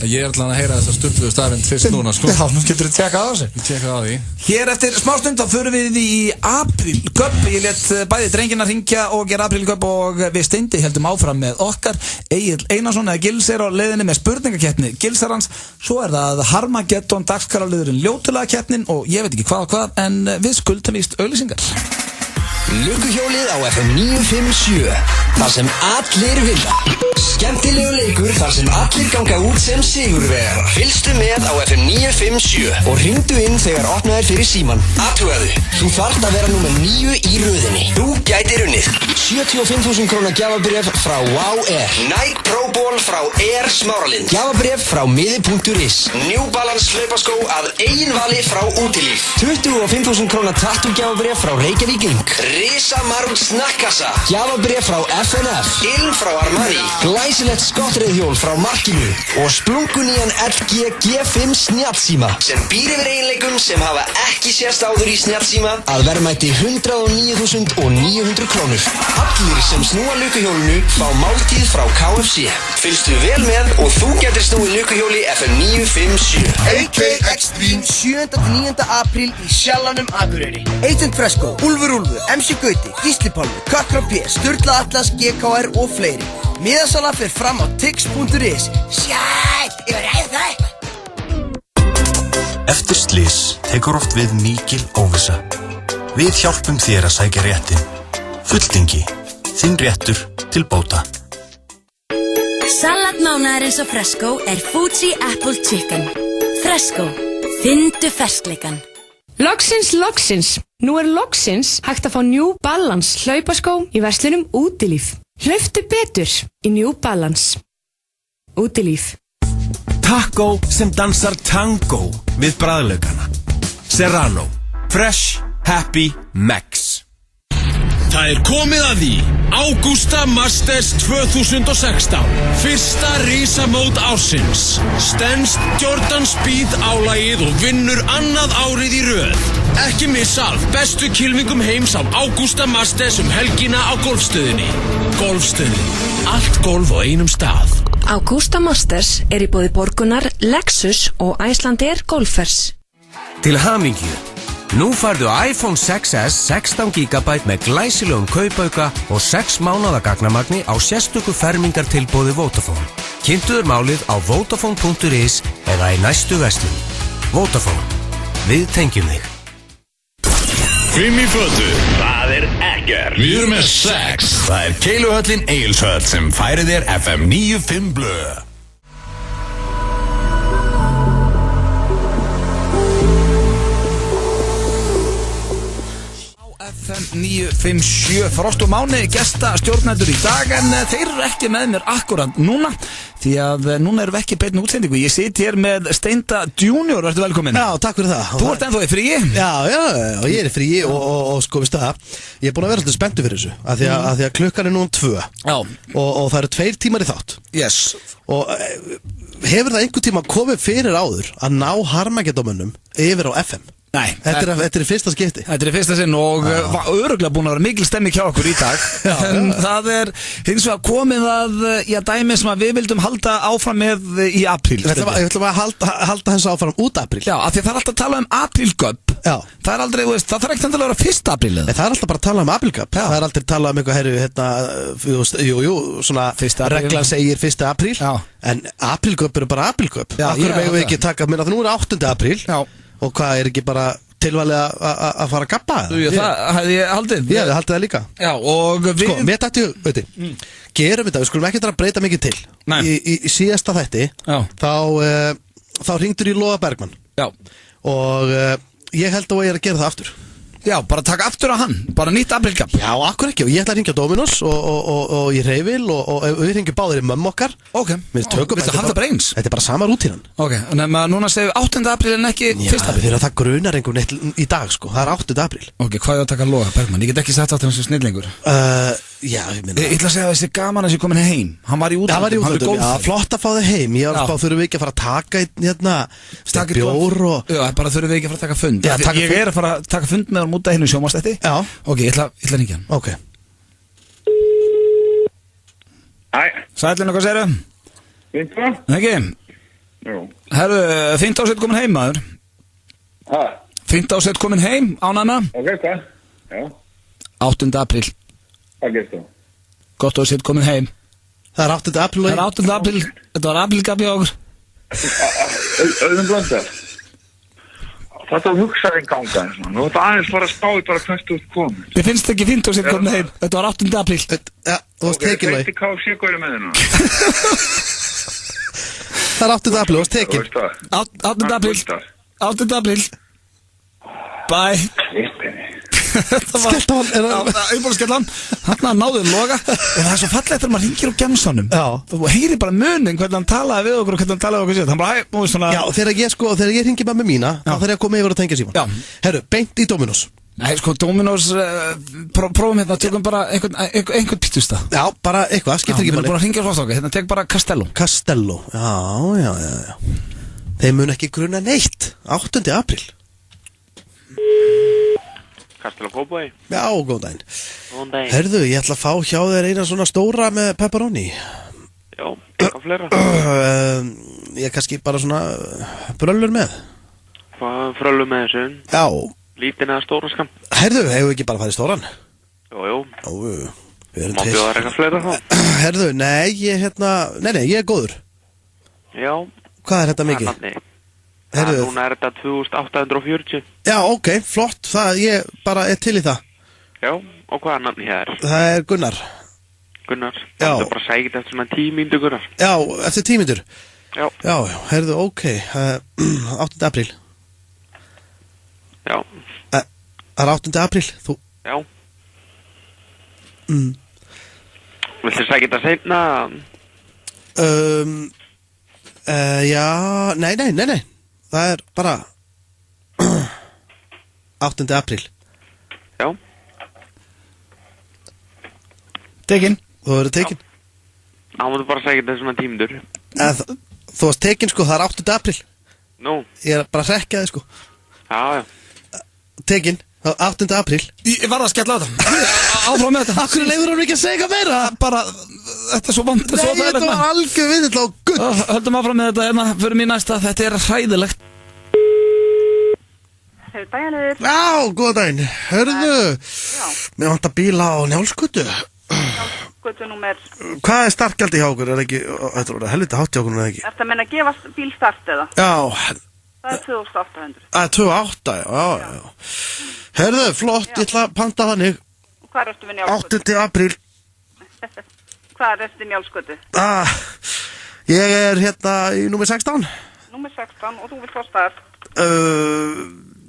Ég er allan að heyra þessar sturluðu staðrind fyrst núna, sko.
Já, nú getur þú tjekka á þessu.
Tjekka á því.
Hér eftir smá stund þá förum við í aprílköp. Ég let bæði drengina hringja og gera aprílköp og við Steindi heldum áfram með okkar Egill Einarsson eða Gils er á leiðinni með spurningakeppni Gilsarans. Svo er það Harmageddon dagskrárliðurinn ljótulagakeppnin og ég veit ekki hvað en við skuldum víst auglýsingar.
Lukkuhjólið á FM 957 þar sem allir vinna. Skemmtilegu leikur þar sem allir ganga út sem sigurvegarar. Fylgstu með á FM 957 og hringdu inn þegar opnaðir fyrir síman. Athugaðu, þú þarft að vera númer 9 í röðinni. Þú gætir unnið 75.000 króna gjafabréf frá Wow Air, Nike Pro Ball frá Air Smáralind, gjafabréf frá miði.is, New Balance hlaupaskó að eigin vali frá Útilíf, 25.000 króna tattoo gjafabréf frá Reykjavík Inc, Risa Marút snakkassa, gjafabréf frá FNF, Ilm frá Armani, glæsilegt skottreiðhjól frá Markinu og splunkunýjan LG G5 snjallsíma sem býr yfir eiginleikum sem hafa ekki sést áður í snjallsíma að verðmæti 109.900 krónur. Allir sem snúa lukkuhjólinu fá máltíð frá KFC. Fylgstu vel með og þú getur snúið lukkuhjóli FM 957.
AK Extreme 7.-9. apríl í Sjallanum Akureyri. Agent Fresco, Úlfur, MC Gauti, Gísli Pálmi, Kakra P, Sturla Atlas, GKR og fleiri. Miðasala fer fram á tix.is. Sjæt, ég var ræð það eitthvað.
Eftir slys tekur oft við mikil óvissa. Við hjálpum þér að sækja réttin. Fulltingi, þinn réttur til bóta.
Salat mánaðarins á Fresco er Fuji Apple Chicken. Fresco, fyndu ferskleikan.
Loksins. Nú er loksins hægt að fá New Balance hlaupaskó í verslunum Útilíf. Hlauptu betur í New Balance. Útilíf.
Taco sem dansar tango við bragðlaukana. Serrano. Fresh, happy, max.
Það er komið að því. Augusta Masters 2016. Fyrsta risamót ársins. Stenst Jordan Speed álagið og vinnur annað árið í röð. Ekki missa af bestu kylfingum heims á Augusta Masters helgina á golfstöðinni. Golfstöðin. Allt golf á einum stað.
Augusta Masters í boði Borgunar, Lexus og Icelandair Golfers.
Til hamingju. Nú færðu iPhone 6s 16 GB með glæsilegum kaupauka og 6 mánaða gagnamagni á sérstöku fermingartilboði Vodafone. Kynntuður málið á vodafone.is eða í næstu verslun. Vodafone. Við tengjum þig.
5 í fötu, það ekkert. Við erum með 6. Það Keiluhöllin Egilshöll sem færir þér FM 95 blöð.
FM 957 Frost og Máni gesta stjórnendur í dag en þeir eru ekki með mér akkurat núna því að núna erum við ekki beinni útsendingu. Ég sit hér með Steinda Junior, ertu velkomin?
Já, takk fyrir það.
Þú ert ennþá í fríi?
Já, ég er í fríi og sko við það, ég er búin að vera alltaf spenntur fyrir þessu af því að klukkan er nú 2 og það eru 2 tímar í þátt.
Yes.
Og hefur það einhver tíma komið fyrir áður að ná Harmageddómönnum yfir á FM?
Nei,
þetta er fyrsta skipti.
Þetta er fyrsta sinn og var örugglega búin að vera mikil stemming hjá okkur í dag. En það er hins vegar komið að dæmi sem að við vildum halda áfram með í apríl.
Ég ætlum að halda þessu áfram út apríl.
Já, af því að það er alltaf að tala um aprílgöpp.
Já.
Það er aldrei, það þarf ekki endilega að vera 1. apríl.
Það er alltaf bara að tala um aprílgöpp. Það er aldrei að tala um eitthvað, svona reglan segir 1. apríl. En aprílgöpp eru bara aprílgöpp. Akkur megum við ekki taka, minna það nú er 8. apríl. Já. Og hvað er ekki bara tilvalið að fara að gappa?
Það hefði ég haldið.
Ég hefði haldið það líka.
Já, og við...
Sko, mér dættu, gerum þetta, við skulum ekki að breyta mikið til. Í síðasta þætti, þá hringdur í Loga Bergmann. Já. Og ég held að ég er að gera það aftur.
Já, bara taka aftur á hann, bara nýtt aprílgap.
Já, akkur ekki, og ég ætla að ringja Dominos og í Reyvil og við ringjum báðir í mömmu okkar.
Ok, viltu halda bara eins?
Þetta er bara sama rútínan.
Ok, en núna segjum við 8. apríl en ekki 1. apríl.
Já, það grunar einhvern veginn í dag, sko, það er 8. apríl.
Ok, hvað er að taka Loga Bergmann? Ég get ekki sagt aftur hans sem snillingur.
Já, ég minna.
Ég ætla að segja að þessi gaman að þessi komin heim. Hann var í útlöndum,
já, flott að fá þig heim. Ég var þurfum við ekki að fara að taka bjór og...
Já, bara þurfum við ekki að fara að taka fund. Ég er að fara að taka fund með hann út af hinn sjónvarpsþætti.
Já.
Ok, ég ætla að ringja hann.
Ok.
Hæ.
Sælun, hvað segirðu?
Fint það?
Ekki?
Jú.
Herru, fint ásett komin heim, maður.
Hæ?
Fint ásett komin heim, ánægna.
Ok, hvað? Já.
8. apríl.
Hvað gerst þú?
Gott ásett komin heim.
Það er 8. apríl.
Það er 8. apríl. Þetta var aprílgap hjá okkur.
Auðvitað blöndar. Þetta hugsaði en ganga eins og nú þetta aðeins fara að spá í bara hvert þú ert komin.
Mér finnst ekki fint ásett komin heim. Þetta var 8. apríl.
Já, þú varst tekin
Ok, hvað sé hvað er með þér nú?
Það er 8. apríl, þú varst tekin.
8. apríl. 8. apríl. Bye.
Klippinni.
Skellt á hann.
Ég búin að skella hann. Hann að náðu Loga. En það er svo fallegt þegar maður hringir á gemsanum.
Já.
Þú heyrir bara munin hvernig hann talaði við okkur og hvernig hann talaði við okkur sér. Hann bara, hæ, svona...
Já, þegar ég hringi með mína, þá þarf ég að koma yfir og tengja síman.
Já.
Herru, beint í Dominos.
Nei, sko, Dominos, prófum hérna, tökum bara einhvern pítustaf.
Já, bara eitthvað, skiptir ekki
máli. Við erum búin að hringja á Frostokke, hérna, tek bara Castello.
Castello, já. Þeir mun ekki gruna neitt. 8. apríl.
Castello Kópavogi.
Já, góðan daginn.
Góðan daginn.
Herðu, ég ætla að fá hjá þér eina svona stóra með pepperoni.
Já, eitthvað fleira.
Ég er kannski bara svona bröllur með.
Hvað fröllum með þessu?
Já.
Lítinn eða stóran skam?
Herðu, hefur við ekki bara farið stóran?
Jú.
Má
bjóða þér eitthvað fleira þá?
Herðu, nei, ég er góður.
Já.
Hvað er þetta mikið?
Núna er þetta 2840.
Já, ok, flott, ég bara er til í það.
Já, og hvað er nafni hér?
Það er Gunnar.
Gunnar?
Já.
Það er bara sækit eftir svona 10 mínútur, Gunnar.
Já, eftir 10 mínútur?
Já.
Já, heyrðu, ok, 8. apríl.
Já.
Það er 8. apríl, þú...
Já. Viltu sækit að seinna?
Já, nei. Það er bara 8. apríl.
Já.
Tekin.
Þú verður tekin.
Það mútu bara segja þetta svona tímdur.
Þú varst tekin sko, það er 8. apríl.
Nú.
Ég er bara að rekja þig sko.
Já.
Tekin, 8. apríl.
Ég var að skella á þetta. Áfram með þetta.
Akkur leifur hann ekki að segja eitthvað meira?
Bara, þetta er svo vond.
Nei, þetta var algjör viðill á gull.
Höldum áfram með þetta, hérna, fyrir mér næsta, þetta er hræðilegt.
Hefur daginn.
Já, góða daginn. Hörðu, mér vantar bíla á Njálsgötu.
Njálsgötu númer...
Hvað er startgjaldi hjá okkur? Þetta voru helviti hátt hjá okkur, eða ekki?
Er það meina að gefa bílstart eða?
Já.
Það er 2800.
Það er 28, já. Hörðu, flott, ég ætla að panta þannig.
Hvað ertu við Njálsgötu?
8. apríl.
Hvað ertu Njálsgötu?
Ég er hérna í númer 16.
Númer 16 og þú vilt fá staðar?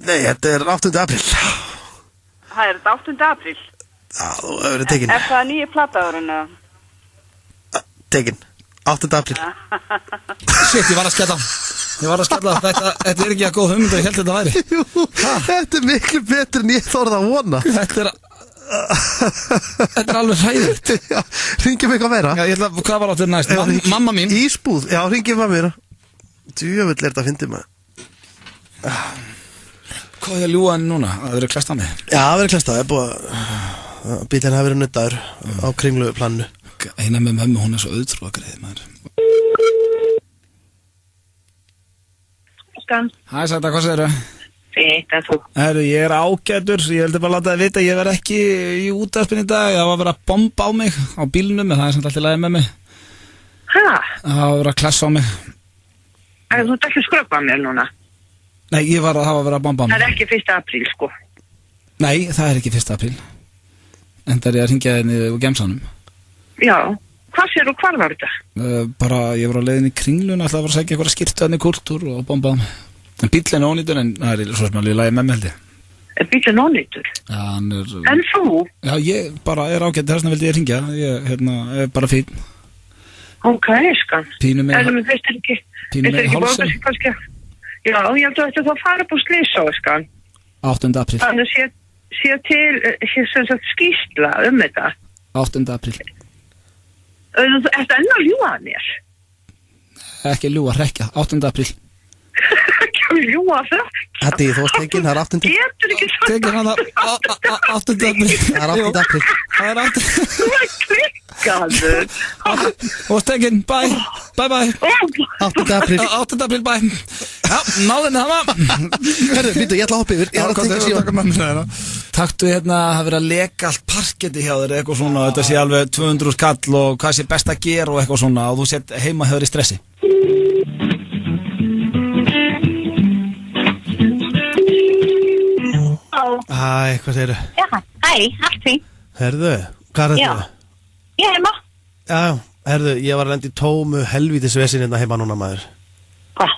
Nei, þetta er 8. apríl.
Það er þetta 8. apríl?
Já, þú hefur verið tekin.
Er það nýju plataðurinn eða?
Tekin, 8. apríl.
Shit, ég var að skella. Þetta er ekki að góð hugmynd að ég held þetta væri.
Jú, þetta er miklu betur en ég þorði að vona.
Þetta er alveg hræðilegt.
Já, ringjum eitthvað meira.
Já, ég ætla, hvað var áttur næst? Mamma mín.
Ísbúð, já, ringjum eitthvað meira. Djöfull er þetta að fyndi maður.
Hvað er að ljúga henni núna? Það verið klest á mig.
Já, það verið klest á, ég er búið að bílinn hafi verið nuttaður á kringluplaninu.
Eina með mömmu, hún er svo auðtrúa greið, maður. Hæ, Sæta, hvað segir þau?
Fínt, en þú?
Herru, ég er ágætur, ég heldur bara að láta það vita, ég verð ekki í útvarpinu í dag, það var að vera að bomba á mig á bílnum, en það er samt alltaf lagið með mig.
Hæ?
Það var að vera að klessa á mig.
Þú ert ekki að skröpa mér núna?
Nei, það var að vera að bomba á mig.
Það er ekki 1. apríl, sko.
Nei, það er ekki 1. apríl. En það er ég að ringja þenni úr gemsanum.
Já, hvað sér og hvar var þetta?
Bara, ég var á leiðin í Kringluna, ætlaði að vera að segja eitthvað skirtu henni kultúr og bomba á mig. En bíllinn er ónýtur, en það er svo sem alveg lagið með mig held ég.
Er bíllinn ónýtur?
Já, hann er...
En þú?
Já, ég bara er ágætt, þess vegna vildi ég ringja. Ég, er bara fín.
Ok, skan.
Pínu með...
En veist ekki hálsinn? Já, ég held að þetta þá fara upp á slýsa, skan.
8. apríl.
Þannig sé til skýrsla þetta.
8. apríl.
Þú ert enn að ljúga mér?
Ekki ljúga, hrekja. 8. apríl.
Ekki að ljúga það?
Þetta þú varst tekinn, það er 8.
Getur ekki sagt
tekinn hann 8. apríl.
Það er 8. apríl.
Það er 8.
Þú er klikkaður.
Þú varst tekinn, bye.
8. apríl.
8. apríl, bye. Já, náðinni hana.
Herru, býtu, ég ætla að hoppa yfir. Ég er að teka síðan.
Taktu hérna að vera að leka allt parketti hjá þér, eitthvað svona, þetta sé alveg 200 skall og hvað sé best að gera og eitthvað svona og þú sett heima hjá þér í stressi.
Hæ, hvað segirðu?
Já, hæ, allt því.
Herðu, hvað er þetta?
Ég er heima.
Já, herðu, ég var að lenda í tómu helvítisvesin hérna heima núna maður.
Hvað?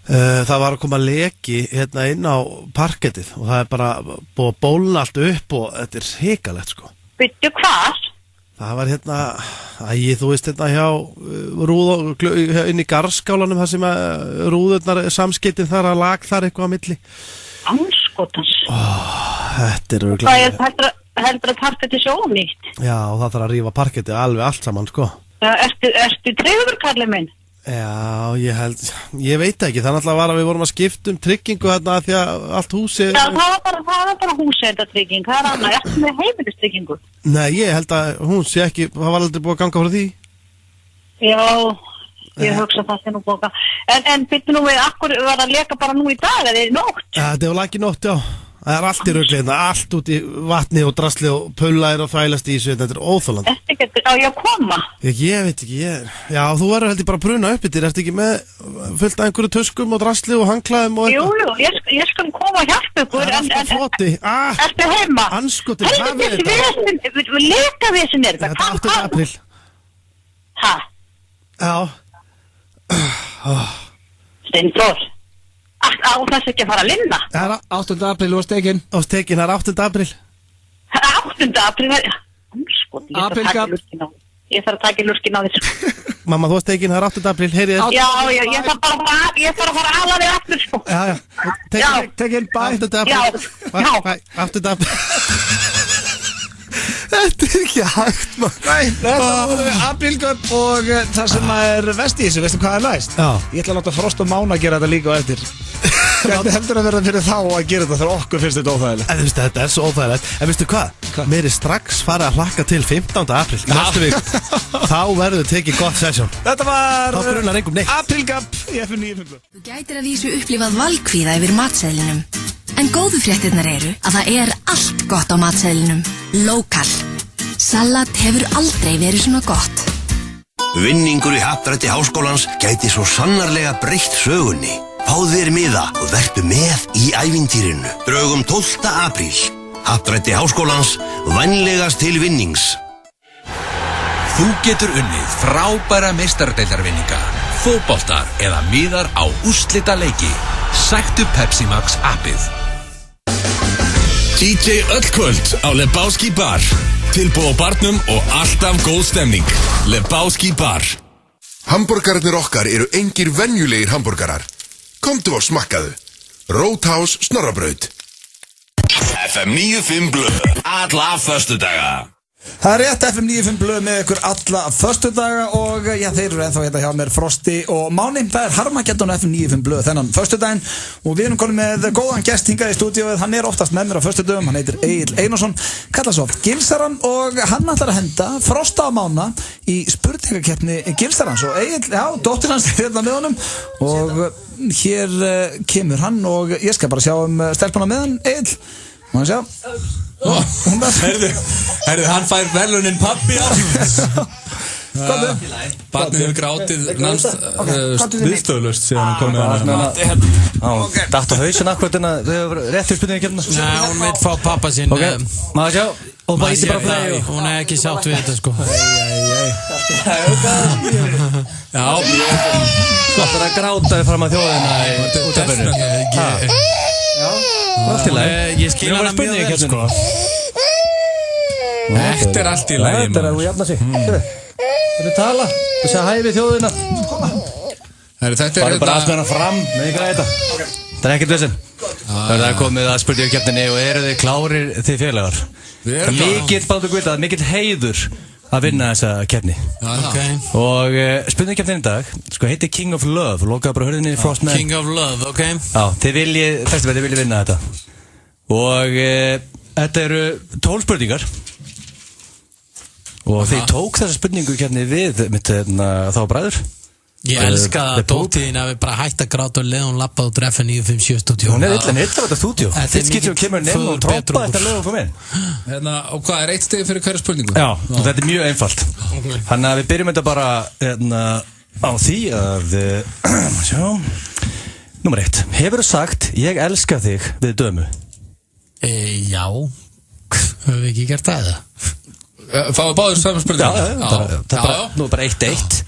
Það var að koma leki hérna inn á parkettið og það er bara búið að bólna allt upp og þetta er hikalegt sko.
Byttu hvað?
Það var hérna, þú veist hérna hjá inn í garðskálanum þar sem að rúðurnar samskiptin þar að lag þar eitthvað á milli.
Anskotans.
Þetta er örgulega.
Það er heldur að parkettið sé ónýtt.
Já, og það þarf að rífa parkettið alveg allt saman sko.
Ertu tryggður, kallið minn?
Já, ég veit ekki, það náttúrulega var að við vorum að skipta tryggingu þarna því að allt húsið...
Já, það var bara húseigendratrygging, það er annað, eftir með heimilistryggingu.
Nei, ég held að hún sé ekki, það var aldrei búið að ganga frá því.
Já, ég hugsa það sé nú búið að ganga. En byrju nú við, akkur var að leka bara nú í dag, eða í nótt?
Já, þetta var ekki nótt, já. Það er allt í rugleina, allt út í vatni og drasli og pöllaðir og þvælast í þessu, þetta er óþólandi.
Ertu ekki á ég að koma?
Ég veit ekki, já, þú verður heldur bara að bruna upp yfir, ertu ekki með fullt af einhverju tuskum og drasli og hangklæðum og eitthvað?
Jú, ég skal koma og hjálpa ykkur, ertu heima?
Anskotin, hvað er
þetta? Leka við er þetta,
þetta er 8. apríl.
Hæ?
Já.
Steindór. Á þess ekki að fara að linna.
Það er
8. apríl og stekinn.
Og stekinn, það er 8. apríl.
8. apríl, ég þarf að taka lurkin á þessu.
Mamma, þú stekinn, það er 8. apríl, heyrið þess.
Já, ég þarf bara að fara að ala þig aftur, sko.
Já, tekinn, bæ. 8. apríl. Bæ, 8. apríl. Þetta er ekki hægt, maður.
Nei, þetta voru aprílgöp og það sem er vest í þessu, veistu hvað er næst?
Já.
Ég ætla að láta Frost og Mána gera þetta líka á eftir. Hvernig heldur að verða fyrir þá að gera þetta þegar okkur finnst þetta óþægilegt?
En þú veist, þetta svo óþægilegt. En veistu hvað? Mér strax farið að hlakka til 15. apríl Næstu viku. Þá verður tekið gott sesjón.
Þetta var
Þá grunar engum neitt.
Aprílgabb í FM 95.
Þú gætir að vísu upplifað valkvíða yfir matseðlinum. En góðu fréttirnar eru að það allt gott á matseðlinum. Lokal. Salat hefur aldrei verið svona gott.
Vinningur í Happdrætti Háskólans gæti svo sannarlega breytt sögunni. Fáðu þér miða og vertu með í ævintýrinu. Draugum 12. apríl. Happdrætti Háskólans, vænlegast til vinnings.
Þú getur unnið frábæra meistaradeildarvinninga, fótboltar eða miðar á úrslita leiki. Sæktu Pepsi Max appið.
DJ öll kvöld á Lebowski Bar. Tilboð á barnum og alltaf góð stemning. Lebowski Bar.
Hamborgararnir okkar eru engir venjulegir hamborgarar. Komdu og smakkaðu. Roadhouse Snorrabraut.
FM 95 blöð. Alla föstudaga.
Það rétt FM 95 blöð með ykkur alla föstudaga og já, þeir eru ennþá hérna hjá mér Frosti og Máni. Það Harmageddon FM 95 blöð þennan föstudaginn og við erum komin með góðan gest hingað í stúdíóið. Hann oftast með mér á föstudögum, hann heitir Egill Einarsson, kallar svo Gilsaran og hann ætlar að henda Frosta og Mána í spurningakeppni Gilsarans og Egill, já, dóttir hans hérna með honum og hér kemur hann og ég skal bara sjá stelpuna með hann, Egill. Má sjá.
Herðu, hann fær velunin pappi á. Barnið hefur grátið viðstöðlust síðan hann kom með hann.
Datt á hausinn akkurat en þau hefur rétt fyrir spurningi kemna.
Nei, hún veit fá pappa sinn.
Ok, maður sjá. Og bara ítti bara play.
Hún ekki sátt við þetta sko.
Já, gott að gráta fram að þjóðina út af börnu. Já, allt í lagi.
Ég skil hana mjög vel sko.
Þetta allt í lagi.
Þetta að hún jafna sig. Þetta tala. Þú sé hæfi þjóðina. Bara aðstöðuna fram. Nei, ekki ræða þetta. Það ekkert vesinn. Það komið að spurningakeppninni og eru þið klárir þið félagar? Það mikill, báðu guða, mikill heiður að vinna þessa keppni. Og spurningakeppnin í dag sko heitir King of Love. Lokaðu bara hörðinni í Frostman.
King of Love, ok.
Já, þið viljið vinna þetta. Og þetta eru 12 spurningar. Og þið tók þessa spurningakeppni við mitt þá bræður.
Ég elska að dóttiðin að við bara hægt að gráta og leða hún lappað út FN 957 stúdíu.
Hún illa á þetta stúdíu. Þitt skýtt sem kemur nefn og trópa þetta leða hún kom inn.
Og hvað, 1 steg fyrir hverja spurningu?
Já, og þetta er mjög einfalt. Þannig að við byrjum þetta bara á því að sjá. Númer 1. Hefurðu sagt ég elska þig við dömu?
Já. Höfum við ekki gert það eða?
Fáðu báður saman spurningu?
Já. Nú er bara 1-1.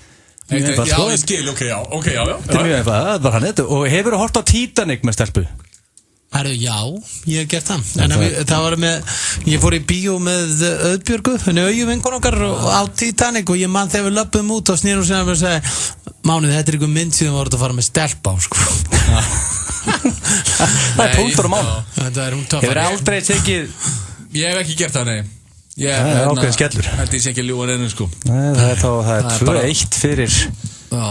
Já, ég skil, ok, já.
Þetta er mjög einfalt, það er bara hann þetta. Og hefur þú hort á Titanic með stelpu?
Herru, já, ég hef gert það. En það var ég fór í bíó með Auðbjörgu, henni auðjuvinkon okkar á Titanic og ég mann þegar við löpum út og snýrum sér og segi, Máni, þetta er einhver mynd síðan voruð að fara með stelpa á, sko.
Það er punktur á Máni.
Þetta er hún töffar.
Hefur aldrei tekið...
Ég hef ekki gert það, nei.
Það er ákveðin skellur.
Þetta er ekki ljúan ennum sko.
Nei, það er 2-1 fyrir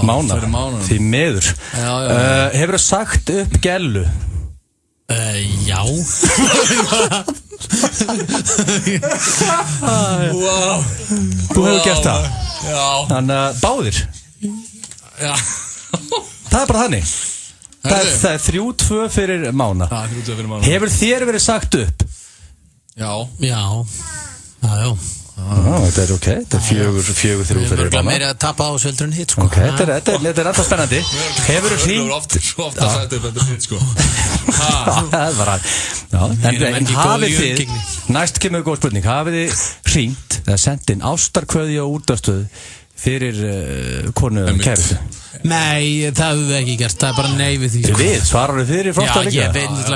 Mána. Því miður. Hefur þú sagt upp gellu?
Já.
Wow. Þú hefur gert það?
Já.
Þannig að báðir?
Já.
Það er bara þannig. Það er 3-2 fyrir Mána. Hefur þér verið sagt upp?
Já.
Já.
Þetta er ok, þetta er 4-3 fyrir
Mána. Við erum meira að tapa á sveldurinn hitt sko.
Ok, þetta er alltaf spennandi. Hefur þú hringt?
Svo ofta sagt upp þetta hitt sko.
Það var að en hafið þið, næst kemur góð spurning, hafið þið hringt eða sendt inn ástarkveðju á útvarpsstöð fyrir konu kærustu?
Nei, það hefur við ekki gert, það er bara nei við því sko.
Við, svarar þið fyrir Frosta líka?
Já, ég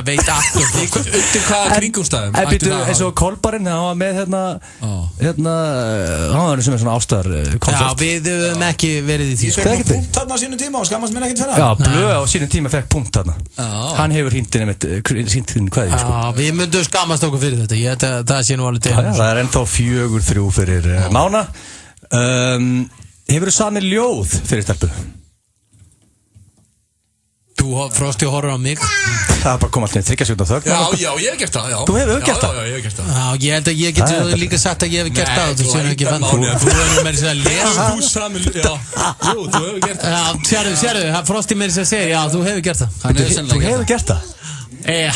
veit allt
Undir hvaða kringumstæðum?
En býtu, eins og Kolbarinn, hann var með hann var sem er svona ástar koncept.
Já, við höfum ekki verið í því
Ég fekk punkt þarna á sínum tíma og skammast mér ekkert fyrir það.
Já, Blöð á sínum tíma fekk punkt þarna. Hann hefur hringt inn sínt kveðju sko.
Já, við myndum skammast okkur fyrir þetta, það sé nú alveg til.
Það er ennþá 4-3 fyrir Mána. Hefur þú samið ljóð fyrir stelpu?
Frosti horfir á mig.
Það er bara komað allir 30 sekúndna þögn.
Já, ég hef gert það, já.
Þú hefur gert það?
Já, ég hef gert það.
Já, ég held að ég geti líka sagt að ég hef gert það. Þú sér ekki fann. Þú hefur með þess að lesa.
Þú samil, já. Jú, þú hefur gert það.
Já, sérðu, Frosti með þess að segja, já, þú hefur gert það.
Þú hefur gert það?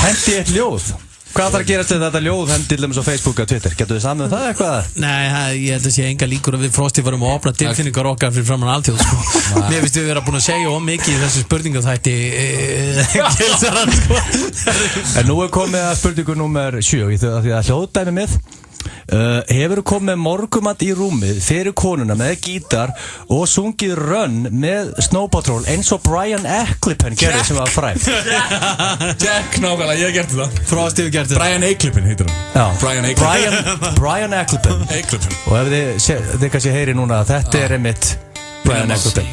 Hendi eitt ljóð. Hvað þarf að gera til þetta ljóð hendi til þess á Facebook og Twitter? Getur þið saman það eitthvað?
Nei, ég held að sé enga líkur að við Frosti varum að opna tilfinningar okkar fyrir framan alþjóð, sko. Mér finnst við vera búin að segja mikið í þessu spurningaþætti Gilsaran, sko.
En nú komið að spurningu nummer 7 því að hljóðdæmi með hefur komið morgumat í rúmið fyrir konuna með gítar og sungið Run með Snow Patrol eins og Brian Ecclipin gerði sem var frægt.
Jack, nákvæmlega, ég hef gert það.
Frosti hefur gert það.
Brian Ecclipin heitir hann.
Já,
Brian
Ecclipin. Og ef þið kannski heyri núna að þetta er einmitt Brian Ecclipin.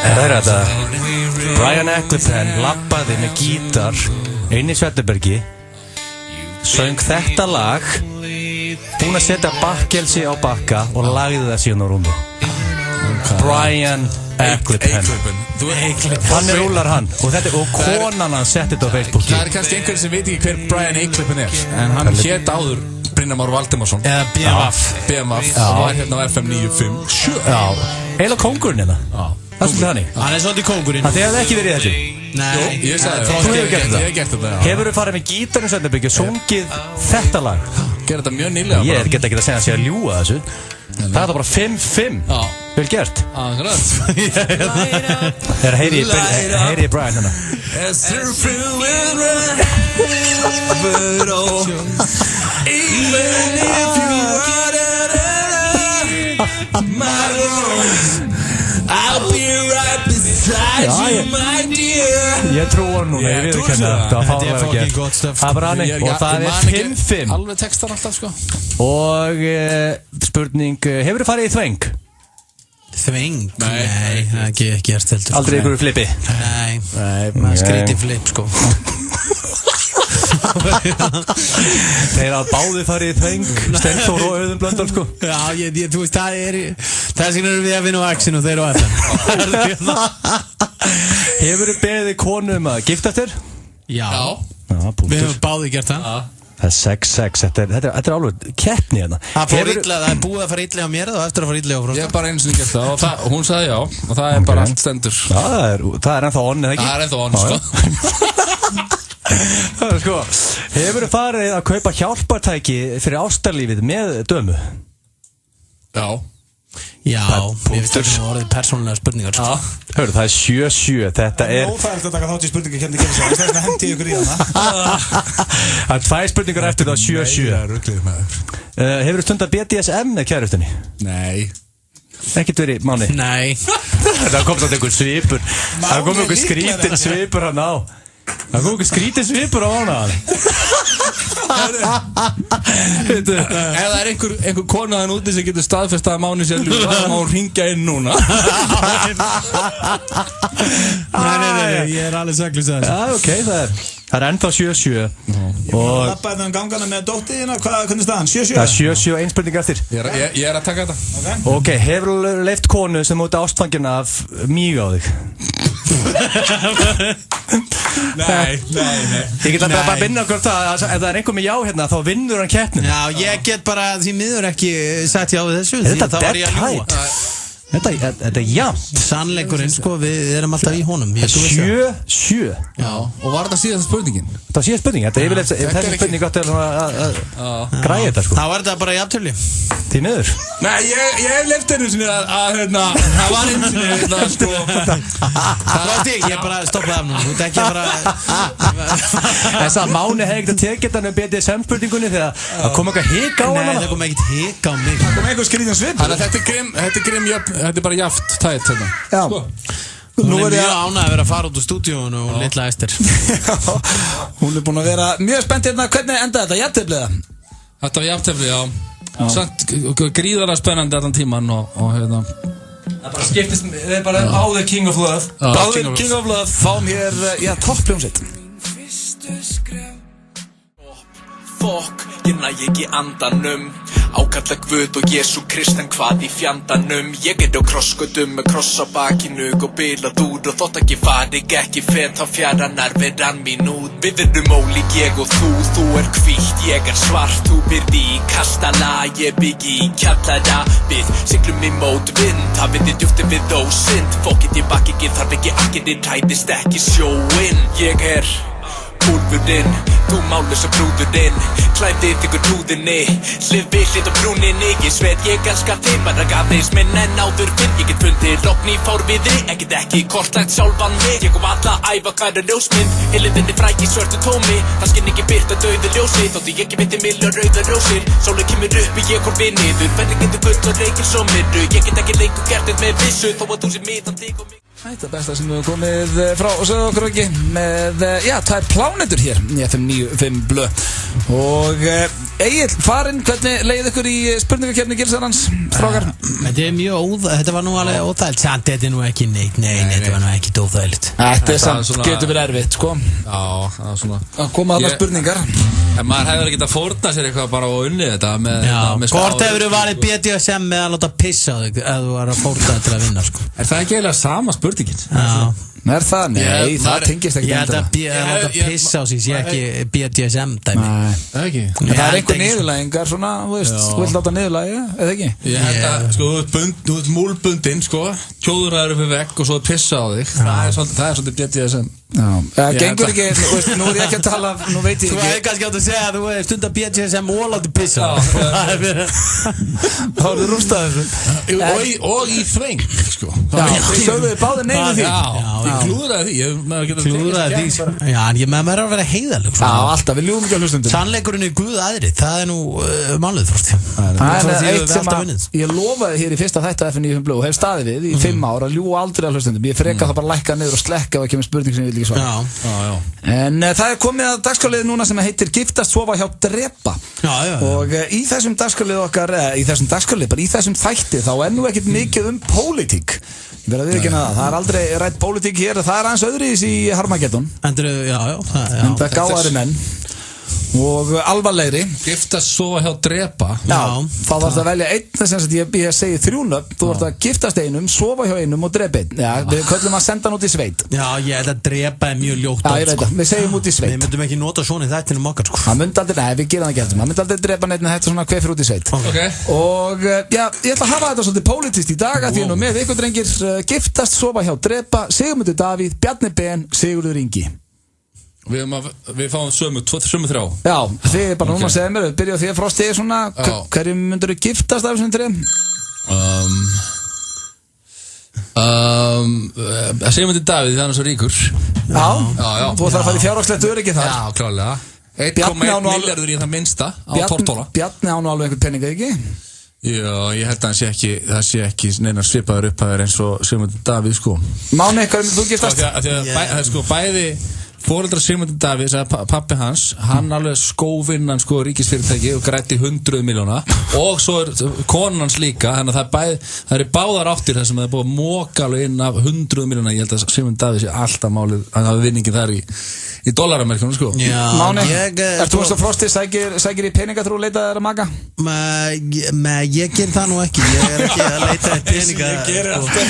Það er þetta. Brian Ecclipin labbaði með gítar inn í Sveitarbergi, söng þetta lag, búinn að setja bakkelsi á bakka og lagði það síðan á rúmi. Brian Ecclipin. Hann rúlar hann og konan hann setti þetta á Facebook.
Það er kannski einhverjum sem veit ekki hver Brian Ecclipin er, en hann hét áður Brynjar Már Valdimarsson
eða BMF
og var hérna á FM 957.
Já, eila kóngurinn hérna. Það er svolítið hannig.
Hann er svolítið kóngurinn.
Það hefði ekki verið í þessu.
Nei,
ég sagði það.
Þú hefur gert
það. Ég hef gert þetta, já.
Hefur þú farið með gítarinn í Sveitarbergi og sungið þetta lag?
Gerði þetta mjög nýlega.
Ég get ekki að segja að sé að ljúga þessu. Það er bara 5-5. Vel gert. Þegar heyri ég Brian hérna.
I'll be right beside you, my dear.
Ég trú hann núna, ég veit ekki hérna.
Þetta er fucking gott stöf.
Það er bara hannig og það er 5-5.
Alveg textar alltaf, sko.
Og spurning, hefur þú farið í þveng?
Þveng? Nei, það er ekki gert heldur.
Aldrei ykkur flipi?
Nei, maður skríti flip, sko.
Þeir að báði farið í þveng, Steinþór og Auðun Blöndal, sko.
Já, þú veist, það er signur við að vinna á Axin og þeir á FM.
Hefur þú beðið konu að giftast þér?
Já. Við hefum báði gert það.
Það er 6-6, þetta er alveg keppni hérna.
Það er búið að fara illa á mér og eftir að fara illa á Frosta.
Ég hef bara einu sinni gert það og hún sagði já og það er bara allt stendur.
Það er ennþá onni, ekki?
Það er ennþá onni, sko.
Sko, hefur þú farið að kaupa hjálpartæki fyrir ástarlífið með dömu?
Já.
Já, ég veist að það voruð persónulega spurningar.
Hörru, það er 7-7, þetta er...
Óþægilegt að taka þátt í spurningar hérna í Gilsaran, þess vegna hendi ykkur í hana.
Það er 2 spurningar eftir það, 7-7. Hefur þú stundað BDSM með kærustunni?
Nei.
Ekkert verið, Máni?
Nei.
Það kom samt einhver svipur. Það kom einhver skrítin svipur hann á. Það kom einhver skrítin svipur á hana.
Ef það er einhver konaðan úti sem getur staðfest að Máni sér ljúga, þá má hún hringja inn núna.
Nei, ég er alveg saklaus að þessu.
Já, ok, það er ennþá 7-7.
Ég var að lappa þetta gangana með dóttiðina, hvernig staðan? 7-7?
Það er 7-7 og 1 spurning eftir.
Ég er að taka þetta.
Ok, hefur þú leyft konu sem út ástfangin af mýg á þig?
Nei.
Ég get bara að vinna okkur það, ef það er einhver með já hérna, þá vinnur hann keppnin.
Já, ég get bara því miður ekki sett já við þessu, því þá var ég að ljúga.
Þetta er jafn.
Sannleikurinn, sko, við erum alltaf í honum.
7-7.
Já, og var þetta síðast spurningin?
Það var síðast spurningin, þetta er yfirleitt þessi spurning gott að græja þetta, sko.
Það var þetta bara jafntölu.
Því miður.
Nei, ég hef left einu sinni að það var einu sinni, sko.
Það var stík, ég bara stoppaði af nú, þú ert ekki að fara...
Þess að Máni hefði ekkert að tekja þetta með BDSM-spurningunni þegar það kom eitthvað hik á hana.
Nei, það kom ekkert hik á mig.
Það kom eitthvað skrýðan svip.
Þannig að þetta er grimm jöfn, þetta er bara jaft tætt hérna.
Já.
Hún er mjög ánægð að vera að fara út úr stúdíónu og litla Ester.
Hún er búin að vera mjög spennt hérna. Hvernig endaði þetta? Jafnteflið?
Þetta var jafnteflið, já. Samt gríðarlega spennandi allan tíman og hérna.
Það bara skiptist, við erum bara á the king of love.
King of love. Fáum hér, toppljómsveit.
Fokk, ég næ ekki andanum.
Ákalla Guð og Jesú Krist en hvað í fjandanum Ég á krossgötum með kross á bakinu og bilað úr og þótt ekki farig ekki fet á fjara nærveran mín út Við erum ólík ég og þú hvítt, ég svart, þú byrði í kastala Ég byggi í kjallara, við siglum í mótvind Hafið þið djúfti við ósynd, fókið ég bakki ekki þarf ekki akkirinn ræðist ekki sjóinn Ég úlfurinn, þú mállösa brúðurinn Klæðið ykkur húðinni, hlið við hlið og brúninni Ég sver ég elska þig, bara aðeins minn en áður fyrr Ég get fundið logn í fárviðri, ekkert ekki kortlagt sjálfan mig Ég alla æfa hvaða ljósmynd, heiliðinni fræk í svörtu tómi Það skinn ekki byrta dauðu ljósi, þótti ég ekki viti milli og rauða rósir Sólið kemur upp í ég horfi niður, verði getur gull og reykir svo myrru Ég get ekki lengur gert þetta með vissu, þó að þú sé miðan þig og mig
Þetta besta sem við hefum komið frá Söðu okkur ekki með, tvær plánetur hér í FM 95 Blö og Egill, farinn, hvernig leið ykkur í spurningakefni Gilsarans, strákar?
Þetta var nú alveg óþægilt, samt þetta nú ekki neitt, þetta var nú ekki óþægilt
Þetta samt getur verið erfitt, sko
Já, það var svona
að koma að það spurningar
En maður hefur ekki að fórna sér eitthvað bara og unnið þetta með
Hvort hefur þú valið BDSM með að láta pissa á þig ef þú var að fórna til að vinna, sko
Er það ekki eiginlega sama spurningin?
Já
Er það? Nei, það tengist ekki
Ég held að láta pissa á sig sé ekki BDSM dæmi
Það ekki
Það er einhver niðurlægingar svona, þú veist, þú vilt láta niðurlægja, eða ekki?
Ég held að, sko, þú ert múlbundinn, sko Tjóðurraður upp í vegg og svo pissa á þig Það er svolítið BDSM
Já, það gengur ekki, þú veist, nú er ég ekki að tala, nú veit ég ekki
Þú hefði kannski átt að segja að þú hefði stundar BDSM og láti pissa
Þá er það rústað þessu
Og í þveng, sko
Já, þið sögðuði báðir neyðu því
Ég klúðraði því
Já, en ég með mér að vera heiðalug
Já, alltaf, við ljúum ekki á hlustundum
Sannleikurinn er Guð aðri, það er nú málið fórst
Það er eitt sem að ég lofaði hér í fyrsta þætti af FM 95 Blö og hef staðið við í 5 ár að ljúa aldrei á hlustundum Ég freka það bara lækka niður og slekka ef það kemur spurning sem ég vil ekki svara En það er komið að dagskrárliði núna sem heitir Giftast, sofa hjá, drepa Og í þessum dagskrárliði okkar í þessum dagskrárliði, bara í þessum þætti þá er nú ekkert mikið pólitík Ég verð að viðurkenna það er aldrei rætt pólitík hér það er aðeins öðruvísi í Harmageddon En það gáðari menn og alvarlegri
Giftast, sofa hjá, drepa
Já, þá þarfst að velja einn þess að ég segi 3 nöfn þú þarfst að giftast einum, sofa hjá einum og drepa einn Já, við köllum að senda hann út í sveit
Já, ég held að drepa er mjög ljótt
Já, ég veit það, við segjum út í sveit
Við myndum ekki nota svona í þættinum okkar sko
Það myndi aldrei, nei, við gerum það ekki heldur Það myndi aldrei drepa neitt en þetta svona hver fyrir út í sveit Og já, ég ætla að hafa þetta svolítið pólitískt í dag að því nú með ykkur drengir giftast, sofa hjá, drepa Sigmundur Davíð, Bjarni Ben, Sigurður Ingi
Við fáum sömu 3
Já, þið er bara núna að segja mér Við byrjum því að Frosti svona Hverjum myndur þú giftast af þessum 3?
Sigmundur Davíð, það er svo ríkur
Já, þú ætlar að fara í fjárhagslegt öryggi þar
Já, klálega 1,1 milljarður í það minnsta á Tortóla
Bjarni á nú alveg einhvern penning, ekki?
Já, ég held að það sé ekki neina svipaður upphæðir eins og Sigmundur Davíð, sko
Máni, hverjum myndur þú giftast?
Sko, bæði Foreldrar Sigmundur Davíðs, pappi hans hann alveg skófinnan sko ríkisfyrirtæki og grætti 100 milljóna og svo er konan hans líka þannig að það er báðar áttir þar sem það er búið að móka alveg inn af 100 milljóna ég held að Sigmundur Davíðs sé alltaf málið hann hafi vinningin þar í dollaramerkunum sko
Máni, er þú eins og Frosti sækir í peningatrú og leita þér að maka?
Ég ger það nú ekki ég er ekki að leita peninga
ég gerir alltaf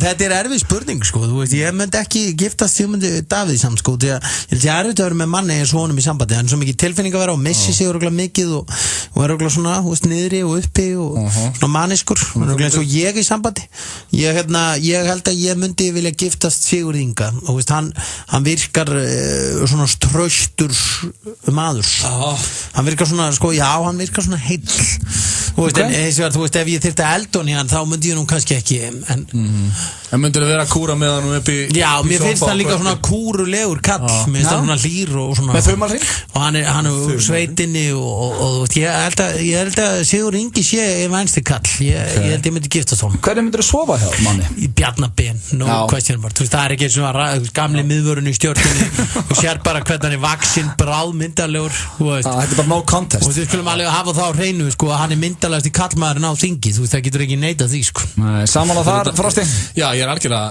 þetta er erfið spurning sko þú veist ég myndi ekki giftast Sigmundur Davíð samt sko því að ég held ég er erfitt að vera með manni eins og honum í sambandi hann er svo mikið tilfinning að vera og missi sig örgulega mikið og er örgulega svona niðri og uppi og svona maniskur örgulega eins og ég í sambandi ég held að ég myndi vilja giftast Sigurði Inga og veist hann virkar svona traustur maður hann virkar svona sko hann virkar svona heill þú veist ef ég þyrfti að elda hann í hann þá myndi ég nú kannski ekki en
myndir það vera að kúra með hann upp í
já, mér finnst það líka svona kúrulegur kall mér finnst það svona hlýr og svona
með þumalring
og hann er sveitinni og ég held að Sigur Ingi sé vænsti kall ég held ég myndi giftast honum
hvernig myndir þú sofa hjá manni?
Í Bjarna Ben, no question mark þú veist það er ekki svona gamli miðvörun í stjórninni og sér bara hvernig hann er vaksinn bráðmyndalegur
þetta er bara no contest
og þið skulum alveg hafa það á hreinu sko að hann er myndalegast í kallmaðurinn á þingi þú veist það getur ekki neitað því sko
saman á þar Frosti
já ég er algjörlega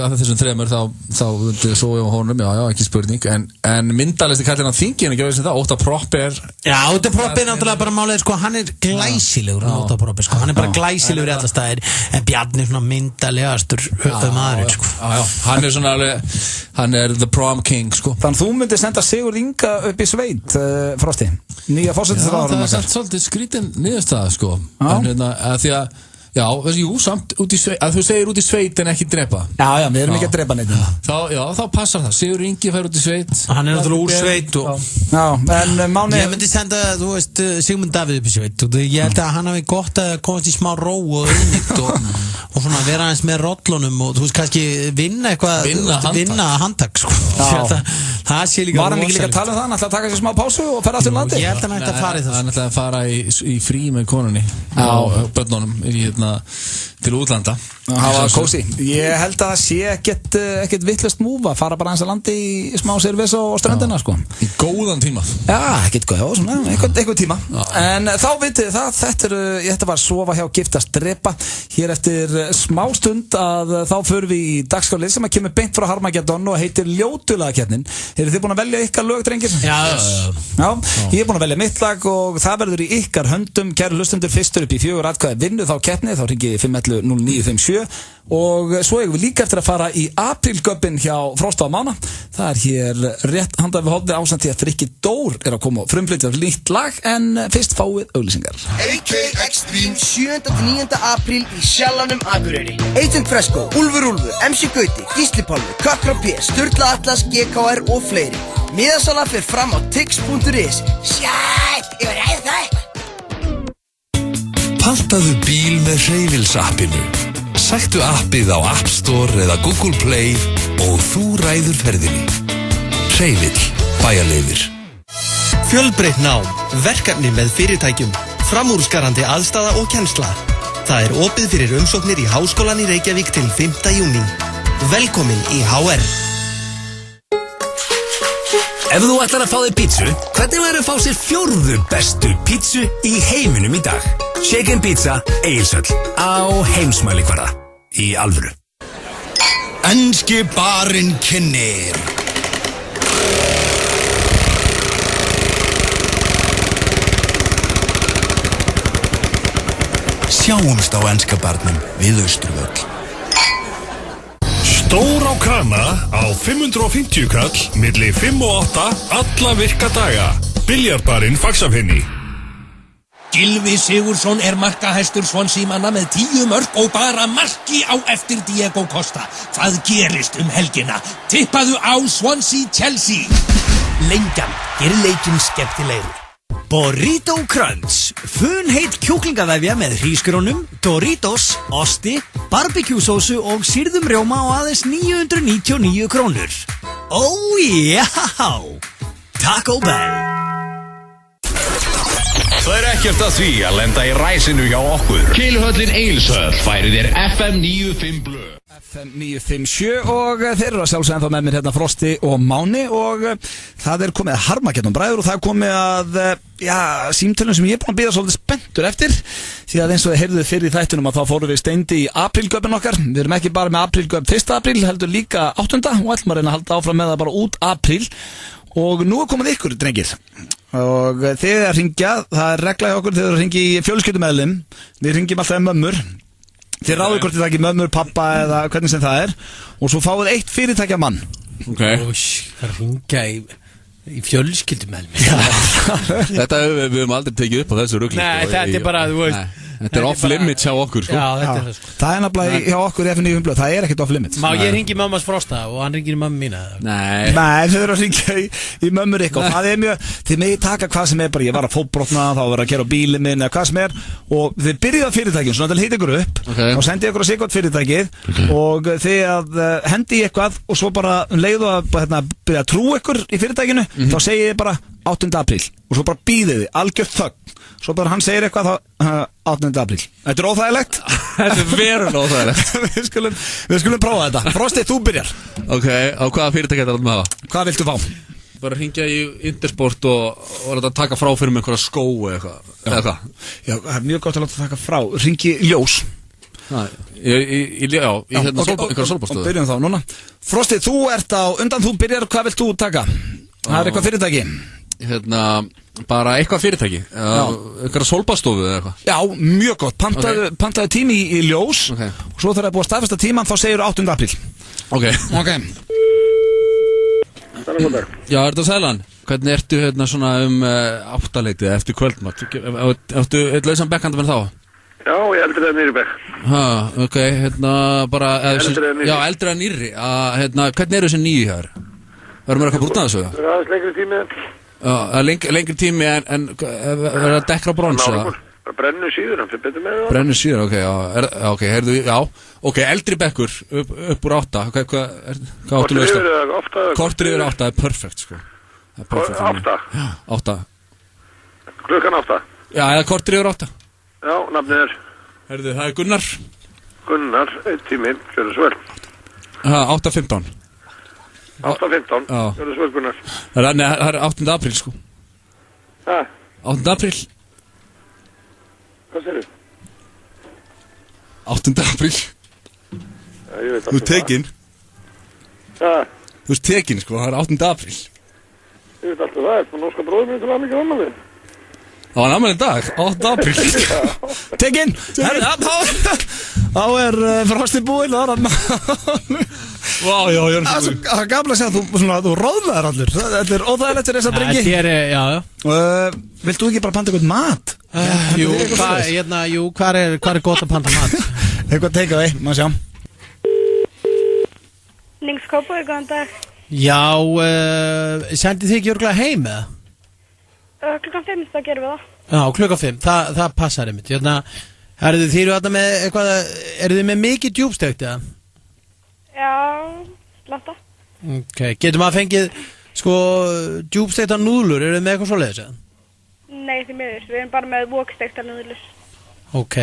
af þessum þremur þá þá myndi svo á honum, já, ekki spurning en myndalisti kallir hann þingin ekki að veist það, Óttar Propp
Já, Óttar Propp náttúrulega bara málið, sko, hann glæsilegur Óttar Propp, sko, hann bara glæsilegur í alla staðir, en Bjarni svona myndalegastur maðurinn, sko
Já, hann svona alveg, hann the prom king, sko
Þannig þú myndi senda Sigurð Inga upp í sveit, Frosti, nýja forsætisráðherrann
það svolítið skrítin niðurstaða, sko en að því að Já, samt út í sveit, að þú segir út í sveit en ekki drepa.
Já, við erum ekki að drepa neitt.
Þá passar það. Sigur Ingi fær út í sveit.
Hann náttúrulega úr sveit og...
Já, en Máni...
Ég myndi senda, þú veist, Sigmund Davíð upp í sveit og ég held að hann hafi gott að komast í smá ró og unnigt og svona vera aðeins með rollunum og þú veist, kannski vinna eitthvað... Vinna handtak, sko. Það sé líka...
Var hann ekki líka að tala um það? Hann ætlaði að taka sér smá pásu og ferða aftur landi?
Ég held að hann ætti að fara í það.
Hann ætlaði að fara í frí með konunni á börnunum til útlanda.
Það var kósi. Ég held að það sé ekkert vittlust múfa, fara bara aðeins að landi í smá servis og ströndina, sko.
Í góðan tíma.
Já, ekkert góð, svona, einhvern tíma. En þá vitið það, þetta var sofa hjá giftast drepa. Hér eftir smá stund að þá förum við í dagskrálið sem að kemur beint frá Harmageddon og heitir Ljótulagakeppnin. Eru þið búin að velja ykkar lög, drengir?
Já,
ég er búin að velja mitt lag og það verður í ykkar höndum. Kæru hlustendur, fyrstur upp í 4 atkvæði vinnu þá keppni, þá hringið 511-0957 og svo eigum við líka eftir að fara í aprílgöbbin hjá Frosta og Mána. Það er hér rétt handað við hóðni ásamt því að Frikki Dór er að koma og frumflytja nýtt lag en fyrst fáið auglýsingar.
AK Extreme 7.-9. apríl í Sjallanum Akureyri. Agent Fresco, Úlfur, MC Gauti, Gísli Pálmi, Kökkur P, Sturla Atlas, GKR og fleiri. Miðasala fer fram á tix.is. Sjæt, ég var ræðið það eitthvað.
Pantaðu bíl með Hreyfils-appinu. Sæktu appið á App Store eða Google Play og þú ræður ferðinni. Hreyfill, bæjarleiðir.
Fjölbreytt nám, verkefni með fyrirtækjum, framúrskarandi aðstaða og kennsla. Það er opið fyrir umsóknir í Háskólann í Reykjavík til 5. júní. Velkomin í HR.
Ef þú ætlar að fá þig pítsu, hvernig væri að fá sér 4. bestu pítsu í heiminum í dag? Shaken Pizza, Egilshöll, á heimsmælikvarða, í alvöru.
Enski barinn kynnir. Sjáumst á enska barnum við Austurvöll.
Stór á krana á 550 kall, milli 5 og 8, alla virka daga. Biljardbarinn Faxafenni.
Gylfi Sigurðsson er markahæstur Swansea-manna með 10 mörk og bara marki á eftir Diego Costa. Hvað gerist helgina? Tippaðu á Swansea-Chelsea. Lengjan gerir leikinn skemmtilegur.
Burrito Crunch, funheit kjúklingavefja með hrísgrónum, Doritos, osti, barbecue-sósu og sýrðum rjóma á aðeins 999 krónur. Já! Taco Bell.
Það er ekkert að því að lenda í ræsinu hjá okkur. Keiluhöllin Egilshöll færir þér FM 95 blöð.
FM 957 og þeir eru að sjálfsögja ennþá með mér hérna Frosti og Máni og það er komið að Harmageddon bræður og það er komið að símtölum sem ég er búin að bíða svolítið spenntur eftir því að eins og þið heyrðuð fyrir í þættunum að þá fórum við steindi í aprílgöbbin okkar. Við erum ekki bara með aprílgöbb 1. apríl heldur líka 8. og ætlum að reyna að halda áfram með það bara út apríl og nú er komið ykkur drengir og þið að ringja, það er regla hjá okkur þegar þið ringi í fjölskyldumeðlim, við ringjum alltaf mömmur. Þið ráður hvort þið takir mömmur, pappa eða hvernig sem það er og svo fáið 1 fyrirtækja mann.
Það ringja í fjölskyldumeðlim.
Þetta við höfum aldrei tekið upp á þessu rugli.
Nei, þetta er bara, þú veist
Þetta er off limits hjá okkur, sko.
Já, þetta er það, sko.
Það er nefnilega hjá okkur í FN9 blöð, það er ekkert off limits.
Má ég ringi mammas Frosta og hann ringir í mamma mína?
Nei,
þau eru að ringja í mömmur ykkur. Það er mjög, þið megið taka hvað sem er bara, ég var að fótbrotna, þá var að kera á bílinn minn eða hvað sem er og þið byrjuð á fyrirtækjum, svona til að hita ykkur upp og sendi ykkur að sé gott fyrirtækið og þið að hendi í eitthvað og svo bara leiðu að byrja að trú ykkur í fyrirtækinu, þá segið þið bara 8. apríl og svo bara býðið þið, algjört þögn svo bara hann segir eitthvað þá 8. apríl. Þetta er óþægilegt.
Þetta er verulega óþægilegt.
Við skulum prófa þetta. Frosti, þú byrjar.
Ok, á hvaða fyrirtæki þetta með það?
Hvað viltu fá?
Bara hringja í Intersport og taka frá fyrir mig einhverja skó eða eitthvað.
Já, það er mjög gott að láta taka frá. Hringi Ljós.
hérna einhverja sólbástofu.
Byrjum þá núna. Frosti, þú ert á undan, þú byrjar, hvað vilt þú taka? Það eitthvað fyrirtæki?
Hérna, bara eitthvað fyrirtæki, einhverja sólbástofu eða eitthvað.
Já, mjög gott, pantaðu tími í ljós og svo þegar það er búið að staðfesta tíman þá segir 8. apríl.
Ok. Já, er þetta Sælan? Hvernig ertu hérna svona 8-leitið eftir kvöldmatt? Áttu eitt lausan bekkhanda með þá?
Já, ég eldri að nýri bekk.
Ok, hérna bara... eldri að nýri. Hérna, hvernig eru þessi nýju hér? Verður maður eitthvað brútnað þessu?
Það er aðeins lengri tími.
Já, lengri tími en verður það dekkra brons?
Það brennur síður, hann fyrir betur með það.
Brennur síður, ok, heyrðu, já. Ok, eldri bekkur upp úr 8. Hvað áttu lausa? Kortur yfir 8, það er perfekt, sko.
8?
Já, 8.
Klukkan 8?
Já, eða kortur yfir 8.
Já, nafnið er?
Herðu, það er Gunnar.
Gunnar, 1 tími, fyrir svöld.
8.15.
8.15, fyrir svöld Gunnar.
Það er 8. apríl, sko. 8. apríl.
Hvað segir þú?
8. apríl. Þú ert tekinn. Þú ert tekinn, sko, það er 8. apríl.
Ég veit alltaf það, það er norska bróður mér til að mikið ammali.
Það var ammali dag, 8. apríl.
Tekinn! Þá er Frosti búinn, það er
Vá, já, ég er
svo búinn. Það er gamla að segja að þú róðlaðir allir. Þetta er óþægilegt fyrir þessa drengi.
Já.
Vilt þú ekki bara panta eitthvað mat?
Jú, hvað er gott að panta mat?
Eitthvað take away, maður sjá.
Nings Kópavogur, góðan dag.
Já, sendið þið ekki örgulega heim eða?
Klukkan 5, þá gerum við það.
Já, klukkan 5, það passar einmitt. Þið eru þarna með eitthvað, eru þið með mikið djúpsteikt eða?
Já, slatta.
Ok, getum að fengið, djúpsteikta núðlur, eru þið með eitthvað svoleiðis eða?
Nei, því miður, við erum bara með voksteikta núðlur.
Ok,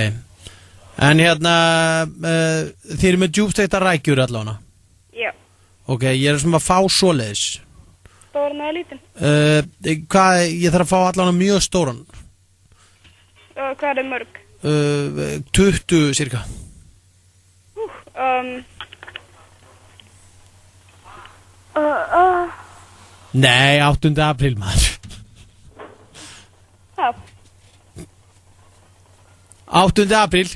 en þið eru með djúpsteikta rækjur allavega?
Já.
Ok, ég er sem að fá svoleiðis.
Stóran eða lítinn?
Ég þarf að fá allavega mjög stóran.
Hvað er mörg?
20 cirka. Nei, 8. apríl maður.
Já.
8. apríl.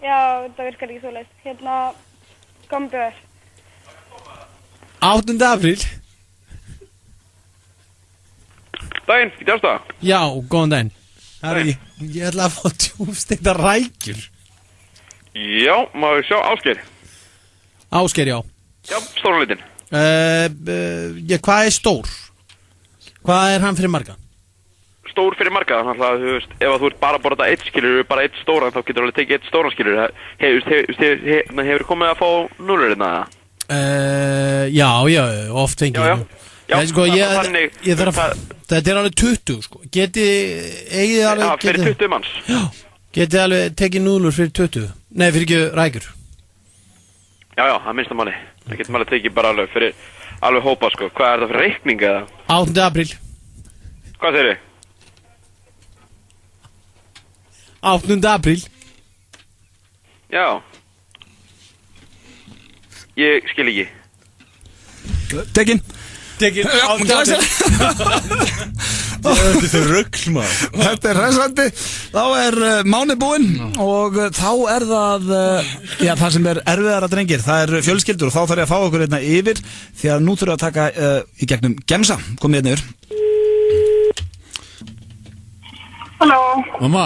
Já, það virkar ekki svoleiðis. Komum bjöður.
8. apríl.
Daginn, getið ástæða?
Já, góðan daginn. Ég ætla að fá djúpsteikta rækjur.
Já, maður sjá Ásgeir.
Ásgeir, já.
Já, stóra litin.
Hvað er stór? Hvað er hann fyrir marga?
Stór fyrir marga, þannig að þú veist, ef þú ert bara að borða eitt skilur, bara eitt stóran, þá getur þú alveg tekið eitt stóran skilur. Hefur komið að fá núlur hérna?
Já, oft fengið. Já, ég þarf að... Þetta er alveg 20, sko. Eigið alveg...
Já, fyrir 20 manns.
Já, getið alveg tekið núðlur fyrir 20. Nei, fyrir ekki rækjur.
Já, það minnst að manni. Það getur maður að tekið bara alveg fyrir... Alveg hópa, sko. Hvað er það fyrir reikning, eða?
8. apríl.
Hvað segir þið?
8. apríl.
Já. Ég skil ekki.
Tekinn.
Þetta
er rugl maður. Þetta er hressandi. Þá er mánuð búinn og þá er það það sem er erfiðara drengir. Það er fjölskyldur og þá þarf ég að fá okkur hérna yfir því að nú þurfum við að taka í gegnum Gemsa. Komið hérna yfir.
Halló.
Mamma,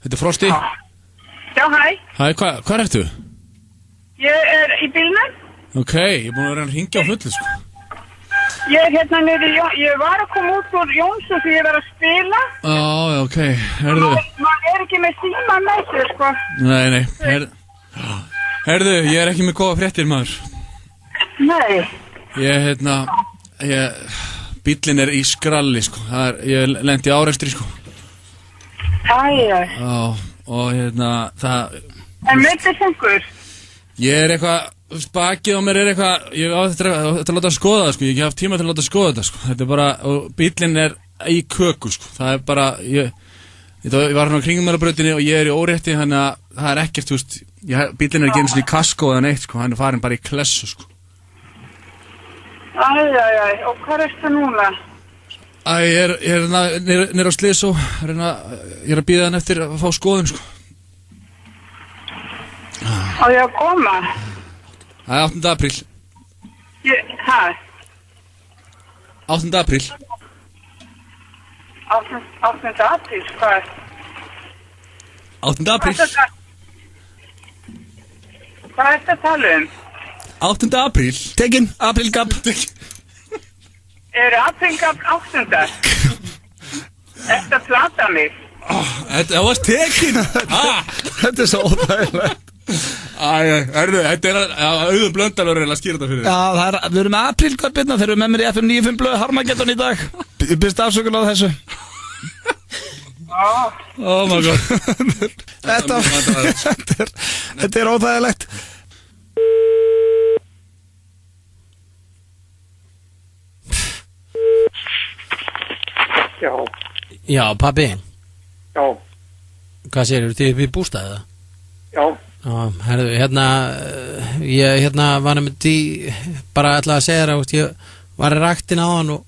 þetta er Frosti.
Já, hæ.
Hæ, hvað ertu?
Ég er í bílnum.
Ok, ég er búin að vera að hringja á fullu, sko.
Ég er hérna niður ég var að koma út úr Jónsson því ég var að spila.
Ok, herðu.
Maður er ekki með síma með sér, sko.
Nei, herðu, ég er ekki með góða fréttir, maður.
Nei.
Bíllinn er í skralli, sko. Ég lendi í árekstri, sko.
Æja.
Og það...
En myndir þengur?
Ég er eitthvað... Bakið á mér er eitthvað, ég á þetta að láta að skoða það, sko, ég hef ekki haft tíma til að láta að skoða þetta, sko, þetta er bara, og bíllinn er í köku, sko, það er bara, Ég var hérna á Kringlumýrarbrautinni og ég í órétti, þannig að það ekkert, þú veist, bíllinn ekki einu sinni í kasko eða neitt, sko, hann farin bara í klessu, sko.
Æ, og hvað ertu núna?
Ég er nýr á Slysó, ég að bíða hann eftir að fá skoðun, sko.
Á ég að koma?
Það er 8. apríl. 8. apríl.
8. apríl, hvað er?
8. apríl.
Hvað er þetta að tala um?
8. apríl. Tekin, aprílgab.
Er aprílgab 8. Þetta plata mig.
Það var tekin.
Þetta svo óþægilegt.
Þetta Auðun Blöndal að skýra þetta fyrir þér.
Já, við erum með aprílgabirna, þeir eru með mér í FM 95 blöð Harmageddon í dag. Ég byrst afsökun á þessu. Oh my god. Þetta óþægilegt.
Já, pabbi.
Já.
Hvað segirðu, þið upp í bústaðið það?
Já.
Já, herðu, ég var nefnt í, bara ætlaði að segja þér, ég var í ræktin á hann og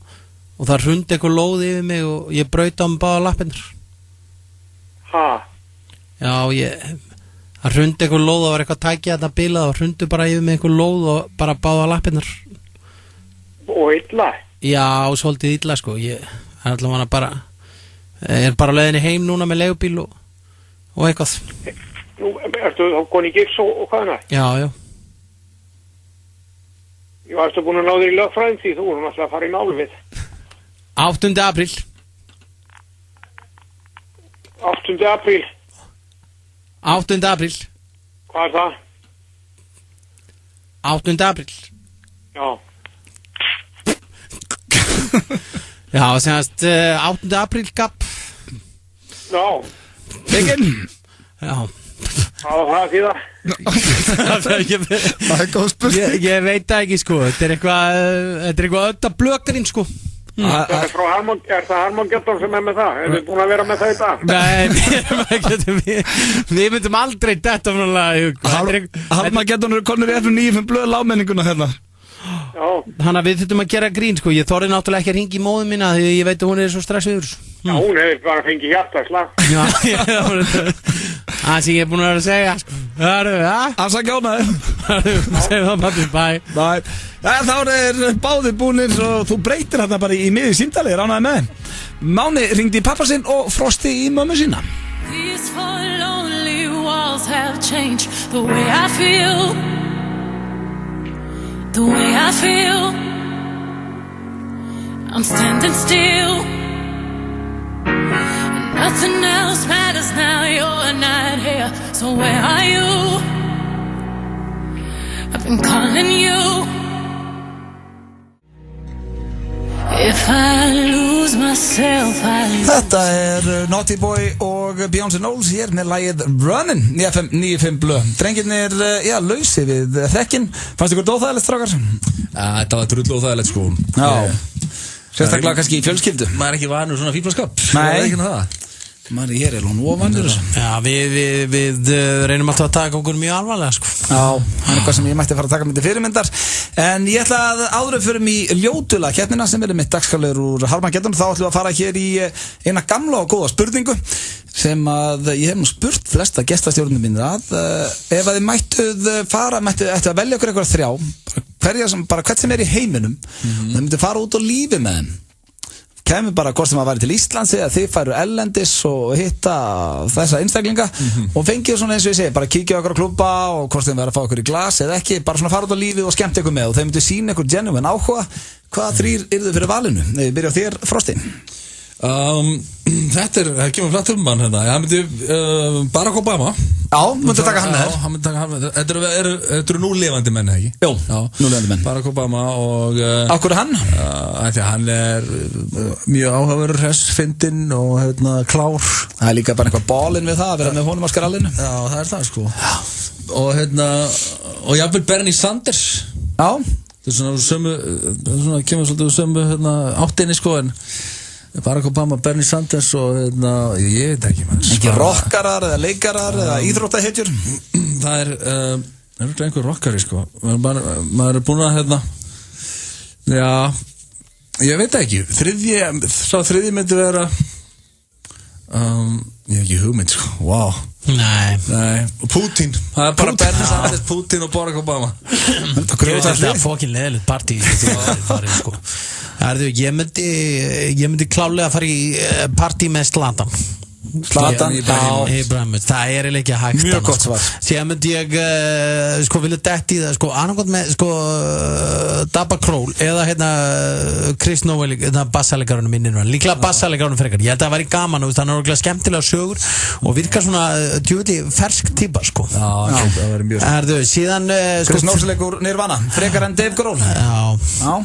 það hrundi eitthvað lóð yfir mig og ég braut á mig báða lappirnar.
Ha?
Já, það hrundi eitthvað lóð og var eitthvað tækið að það bilað og hrundi bara yfir mig eitthvað lóð og bara báða lappirnar.
Og illa?
Já, svolítið illa, sko, ég er bara á leiðinni heim núna með leigubíl og eitthvað.
Nú, ertu þá koni í gips og hvað hana?
Já.
Ég varstu búin að ná þér í lögfræðin því þú erum alltaf að fara í máli við.
8. apríl.
8. apríl.
8. apríl.
Hvað er það?
8. apríl.
Já.
Já, semast 8. apríl gap.
Já.
Tekin.
Já.
Hvað var það að þýða?
Það er góð spurning.
Ég veit það ekki, sko. Þetta er eitthvað öll að blökarinn, sko.
Er það Harmageddon sem er með það? Er þið búin að vera með það í dag?
Nei, við myndum aldrei detta frá lag.
Harmageddon eru konur í FM 95 blöð lámenninguna hérna.
Þannig að við þurfum að gera grín, sko. Ég þorði náttúrulega ekki að ringa í móðu mína því ég veit að hún er svo stressuður.
Já, hún hefur bara fengið hjartaslag.
Já, það sem ég er búin að vera að segja, sko.
Afsakja ánæði.
Segðu það, pappi, bye.
Þá er báðir búinir og þú breytir hérna bara í miði símdali, ánæði með þeim. Máni ringdi í pappa sinn og Frosti í mömmu sína.
These four lonely walls have changed the way I feel. The way I feel, I'm standing still. Nothing else matters now, you're not here. So where are you? I've been calling you. If I lose myself, I lose.
Þetta Naughty Boy og Beyoncé Knowles hér með lagið Runnin' í FM 95 blöð. Drengirnir, lausi við hrekkinn. Fannst ykkur óþægilegt, strákar?
Þetta var drull óþægilegt, sko.
Já. Sérstaklega kannski í fjölskyldu.
Maður er ekki vanur svona fíflaskap.
Nei. Maður er alveg ofannur þessu.
Já, við reynum alltaf að taka okkur mjög alvarlega, sko.
Já, það er eitthvað sem ég mætti fara að taka myndi fyrirmyndar. En ég ætla að áður förum í ljótula keppnina sem er mitt dagskrárlegur úr Harmageddon. Þá ætlum við að fara hér í eina gamla og góða spurningu sem að ég hef nú spurt flesta gestastjórnum mínir að ef að þið ættu að velja okkur eitthvað þrjá, hvert sem er í heiminum, þið myndu fara út og lífi með þeim. Kemur bara hvort sem að væri til Íslands eða þið færu ellendis og hitta þessa einstaklinga og fengið svona eins og ég segi, bara kíkja okkur á klubba og hvort þeim verður að fá okkur í glas eða ekki, bara svona fara út á lífið og skemmt ykkur með og þeim myndu sína ykkur genuine áhuga. Hvaða þrír yrðu fyrir valinu? Nei, við byrjum á þér, Frosti.
Það kemur flatt mann hérna. Það myndi Barack Obama.
Já, myndi taka hann með þér.
Já, hann myndi taka hann með þér. Þetta eru núlifandi menn, ekki?
Jó, núlifandi menn.
Barack Obama og
Á hverju hann?
Því að hann er mjög áhugaverður, hressfindinn og klár.
Það er líka bara eitthvað bálinn við það að vera með honum á skrallinu.
Já, það er það, sko. Og jafnvel Bernie Sanders.
Já.
Það er svona kemur svolítið úr sömu áttinni, sko, en Barack Obama, Bernie Sanders og ég veit ekki
Ekki rockarar eða leikarar eða íþróttahetjur
Það einhver rockari sko maður búin að já, ég veit ekki þriðji myndi vera ég hef ekki hugmynd sko, wow
Nei
og Putin, það bara Bernie Sanders, Putin og Barack Obama
Það er fokkin leðilegt partí sko. Ég myndi klálega að fara í partí með Zlatan Ibrahimovic Það er eiginlega ekki hægt
Mjög gott svar
Síðan myndi ég vilja detti í það annarkot með Dabba Król eða Chris Novell bassalegarunum minnir líklega bassalegarunum frekar ég held að það væri gaman og það er skemmtilega sögur og virkar svona djúviti fersk típa sko
Já, það væri mjög
Síðan
Chris Novell Nirvana frekar en Dave Grohl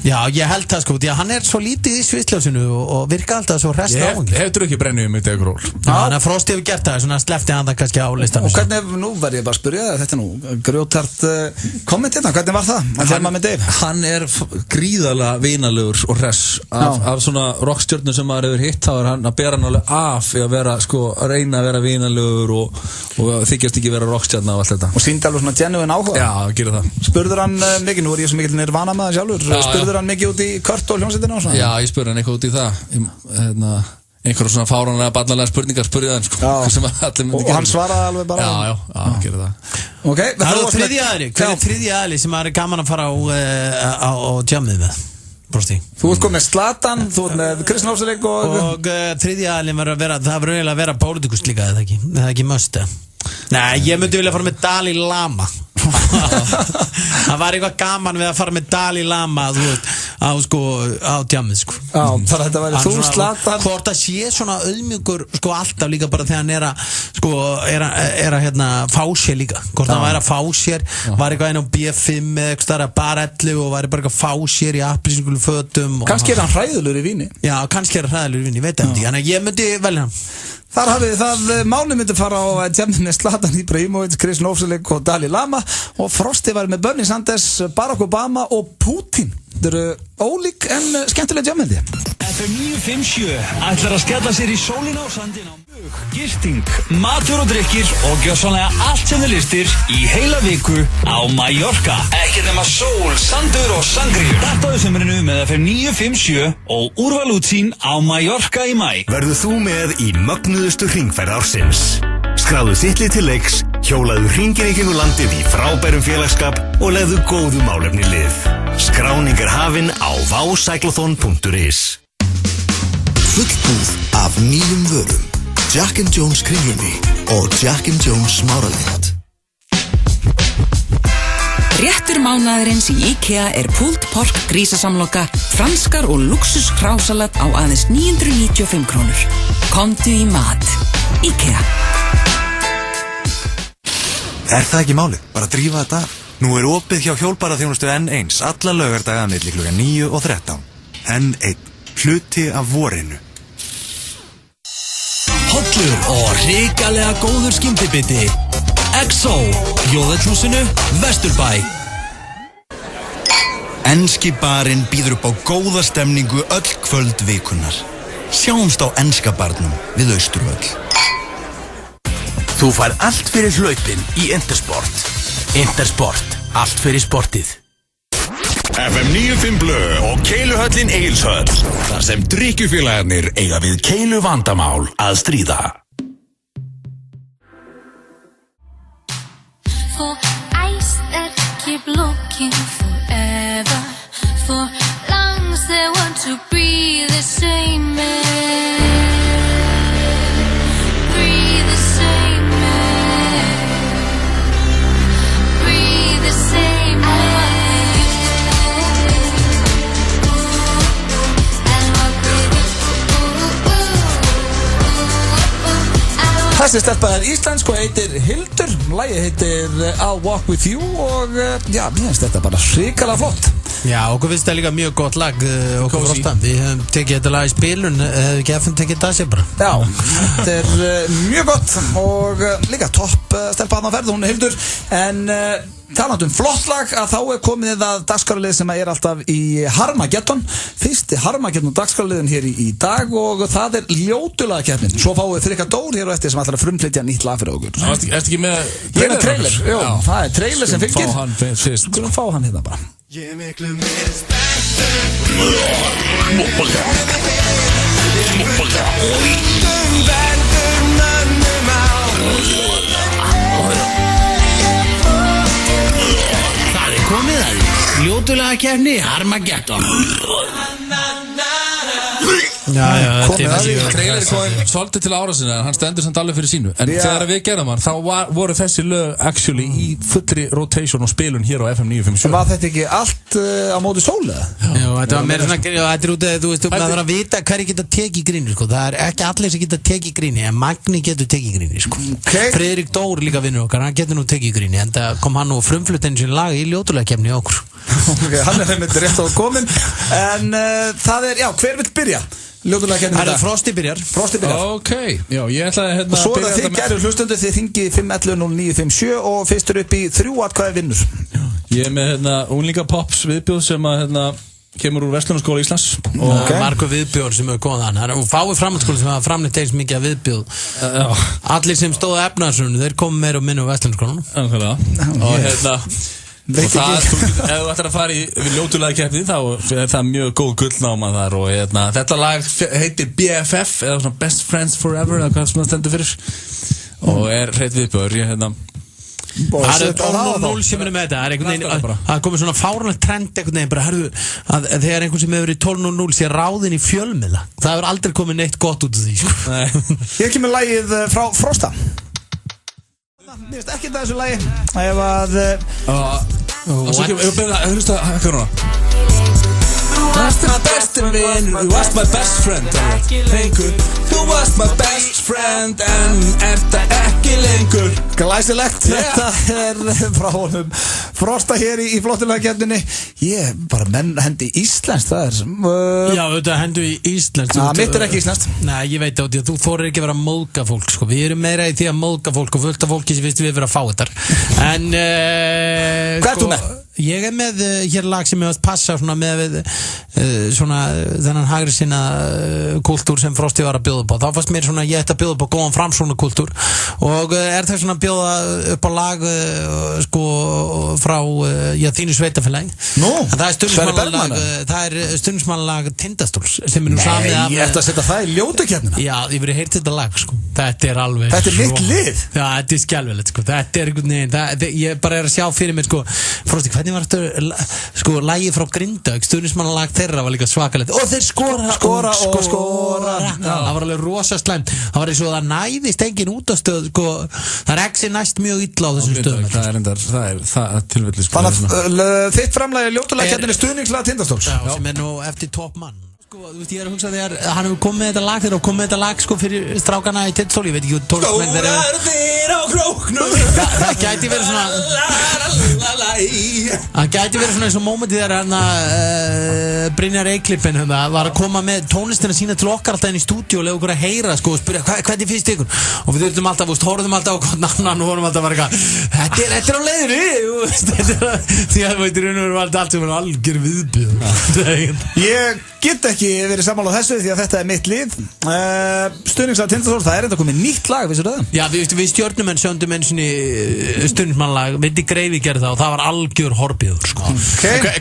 Já, ég held það sko hann er svo lítið í sviðsljósinu og virkar alltaf svo hrest áhengi
Hefur ekki brennið með Dave Grohl
Þannig að Frosti hefur gert það, svona slefti hann það kannski á listan
Og hvernig, nú verð ég bara að spyrja þetta grjótart komment hvernig var það?
Hann er gríðarlega vinalegur og hress af svona rockstjörnum sem maður hefur hitt þá hann að bera hann alveg af í að vera að reyna að vera vinalegur og þykjast ekki vera rockstjörna og allt þetta
Og sýndi alveg svona genuine áhuga
Já, gerir það
Spurður hann mikið, nú er ég svo mikil Nirvana með það sjálfur Spurður hann mikið út í Kurt og hljómsveitina og svona?
Já, ég spurði hann eitthvað út í það einhverjum svona fáránlega barnalega spurningar spurði hann sko
og hann svaraði alveg bara
já, gerir það
okay,
Það er þriðji aðli sem er gaman að fara á jammið með Brosti.
Þú ert komið með Zlatan, þú ert með Chris Novell
og þriðji aðli verður að vera það verður eiginlega að vera pólitíkus líka eða ekki must Nei, ég myndi vilja fara með Dalai Lama Það var eitthvað gaman við að fara með Dalai Lama á djammið sko.
Þannig að þetta væri þú Zlatan
Hvort að sé svona auðmjúkur alltaf líka bara þegar hann er að fá sér líka Hvort hann væri að fá sér var eitthvað einn á B5 eða eitthvað bara 11 og væri bara að fá sér í appelsínugulu fötum
Kannski er hann hræðulegur í víni
Já, kannski er hann hræðulegur í víni, ég veit ekki Þannig að ég myndi velja hann
Þar hafið það máli myndi fara á tjemninni Zlatan Ibrahimovic, Chris Novell og Dalai Lama og Frosti var með Bernie Sanders, Barack Obama og Putin. Þetta eru ólík en skemmtilega tjemnindi.
FM 957 ætlar að skella sér í sólina og sandina á mjög, gisting, matur og drikkir og gjörsamlega allt sem þið listir í heila viku á Mallorca. Ekki nema sól, sandur og sangríur. Startaðu sömurinu með FM 957 og úrval útsýn á Mallorca í mæ.
Verður þú með í mögnuðustu hringferð ársins. Skráðu þittlið til leiks, hjólaðu hringinn í kringu landið í frábærum félagskap og legðu góðu málefni lið. Skráning er hafin á vaucyclothon.is.
Fullbúð af nýjum vörum, Jack & Jones kringlunni og Jack & Jones smáralind.
Réttur mánaðarins í IKEA er pulled pork grísasamloka, franskar og luxus hrásalat á aðeins 995 krónur. Komdu í mat. IKEA.
Er það ekki málið? Bara drífa þetta af. Nú er opið hjá hjólbaraþjónustu N1 alla laugardaga milli klukkan 9 og 13. N1. Hluti af vorinu.
Hollur og hrikalega góður skyndibiti. XO, Jóðhúsinu, Vesturbæ.
Enski barinn býður upp á góða stemningu öll kvöld vikunar. Sjáumst á enska barnum við Austurvöll.
Þú fær allt fyrir hlaupin í Intersport. Intersport, allt fyrir sportið.
FM 95 Blö og Keiluhöllin Egilshöll. Þar sem drykkjufélagarnir eiga við keilu vandamál að stríða.
For eyes that keep looking forever, for lungs that want to breathe the same air, breathe the same air, breathe the same air.
Þessi stelpa er íslensk og heitir Hildur. Lagið heitir I'll Walk With You og já, mér finnst þetta bara hrikalega flott.
Já, okkur finnst það líka mjög gott lag okkur Frosta. Við hefum tekið þetta lag í spilun, hefum ekki FM tekið það sér bara.
Já, þetta mjög gott og líka topp stelpa á ferð, hún Hildur. En talandi flott lag, að þá komið að dagskrárlið sem alltaf í Harmageddon. Fyrsti Harmageddon dagskrárliðin hér í dag og það ljótulagakeppnin. Svo fáum við Frikka Dór hér og eftir sem ætlar að frumflytja nýtt lag fyrir okkur.
Ertu ekki með
Ég er trailer, já, það trailer sem fylgir.
Fá hann fyrst.
Skulum fá hann hérna bara.
Ég miklu meir spenntur verður mönnum á.
Það komið að ljótulagakeppni Harmageddon. Já,
þetta trailer kom svolítið til ára sinna, hann stendur samt alveg fyrir sínu. En þegar við gerðum hann, þá voru þessi lög actually í fullri rotation og spilun hér á FM 957.
Var þetta ekki allt á móti sól eða?
Já, þetta var meira svona, þetta út að þú veist, maður þarf að vita hverju geta tekið gríni, sko. Það ekki allir sem geta tekið gríni, en Magni getur tekið gríni, sko. Friðrik Dór líka vinnur okkar, hann getur nú tekið gríni, en það kom hann nú frumflutt eins og lag í ljótulagakeppni okkur.
Hann einmitt rétt á komin. En það já, hver vill byrja? Ljótulagakeppni
þetta. Frosti byrjar.
Ok, já, ég ætlaði
og svo þið gæru hlustundu, þið hringið 511-0957 og fyrstur upp í 3 atkvæði vinnur.
Ég er með unglingapops viðbjóð sem að kemur úr Verslunarskóla Íslands
og margur viðbjóður sem hefur komið hann og fáið framhaldsskóla sem hafa framleitt eins mikið að viðbjóð. Allir sem stóðu efnaðarsunum, þeir komu meira og minna úr Verslunarskólanum.
Og og það, ef þú ætlar að fara í ljótulagakeppni þá er það mjög góð gullnáma þar og þetta lag heitir BFF eða svona Best Friends Forever eða hvað sem það stendur fyrir og hreitt viðbjóður.
Það er 12.0 sem er með þetta. Það komið svona fáránlegt trend einhvern veginn bara, herðu, að þegar einhvern sem hefur í 12.0 sé ráðinn í fjölmiðla. Það hefur aldrei komið neitt gott út af því, sko.
Hér kemur lagið frá Frosta. Mér finnst ekki þessu lagi. Ef að
hlusta hvað núna. Þú varst my best friend, þú varst my best friend. Þú varst my best friend en það ekki lengur.
Glæsilegt, þetta frá honum Frosta hér í flottulagakeppninni. Ég bara hendi íslenskt, það
Já, þetta hendu í íslenskt.
Mitt ekki íslenskt.
Nei, ég veit átti að þú þorir ekki að vera að móðga fólk, sko. Við erum meira í því að móðga fólk og fullt af fólki sem finnst við vera að fá þetta. En
hvað ert þú með?
Ég er með hér lag sem ég passa svona með svona þennan hægri sinna kultúr sem Frosti var að bjóða upp á. Þá fannst mér svona ég ætti að bjóða upp á góðan framsóknar kultúr og það svona að bjóða upp á lag sko frá þínu sveitafélagi. Það er stundismannalag Tindastóls sem er nú samið af.
Ég ætti að setja það í ljótukeppnina.
Já, ég verið heyrt þetta lag, sko. Þetta er alveg.
Þetta er mitt lið.
Já, þetta er skelfilegt, sko. Þetta er einhvern veginn. Ég bara er að sjá fyrir mér, sko. Frosti, hvernig var þetta, sko, lagið frá Grindavík, stundismannalag þeirra var líka svakalegt. Og þeir skora. Það var alveg rosa slæmt. Það var eins og það næðist engin útastöð, sko. Það er ekki næst mjög illa á þessum stöðum.
Það er tilfellis.
Þannig að þitt framlagi ljótulegakeppnin er stuðningslag Tindastóls.
Já, sem er nú eftir toppmann. Sko, þú veist, ég er að hugsa þegar hann hefur komið með þetta lag þegar og komið með þetta lag sko fyrir strákana í Tindastól, ég veit ekki tónlistamenn þeir
á króknum.
Það gæti verið svona það gæti verið svona eins og mómentið þegar hann Brynjar Eiklippin var að koma með tónlistina sína til okkar alltaf inn í stúdíu og lega okkur að heyra sko og spyrja hvernig finnst ykkur og við þurftum alltaf, horfðum alltaf á hvern annan og vorum alltaf bara eitthvað þetta er á leiðinu því að veitir var þetta allt sem var algjör viðbjóð.
Ég get ekki verið sammála á þessu því að þetta er mitt lið. Stuðningslag Tindastóls, það er enda komið nýtt lag, vissur það?
Já, við stjórnumenn sjöndum eins og stuðningsmannlag, Viti Greifi gerði það og það var algjör horfbjóður sko.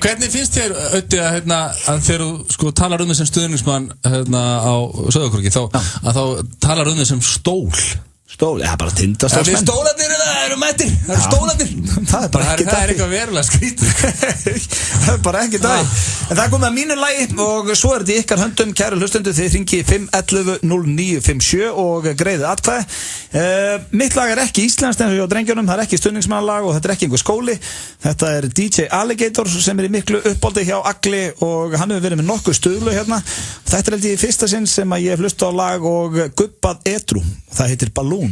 Hvernig finnst þér auðvitað að þegar þú sko talar þig sem stuðningsmann á Sauðárkróki þá talar þig sem stól?
Stól, já, bara Tindastóls.
Við stólarnir eru mættir. Það eru stólarnir.
Það er bara ekki
það. Það er eitthvað verulega skrítið.
Það er bara ekki dag. En það er komið að mínu lagi og svo er þetta í ykkar höndum, kæru hlustendur, þið hringið 511-0957 og greiðið atkvæði. Mitt lag er ekki íslenskt eins og hjá drengjunum, það er ekki stuðningsmannalag og þetta er ekki einhver skóli. Þetta er DJ Alligator sem er í miklu uppáldi hjá Agli og hann hefur verið með nokkuð stuðlu hérna. Þetta er held ég í fyrsta sinn sem að ég hef hlustað á lag og gubbað edrú. Það heitir Balloon.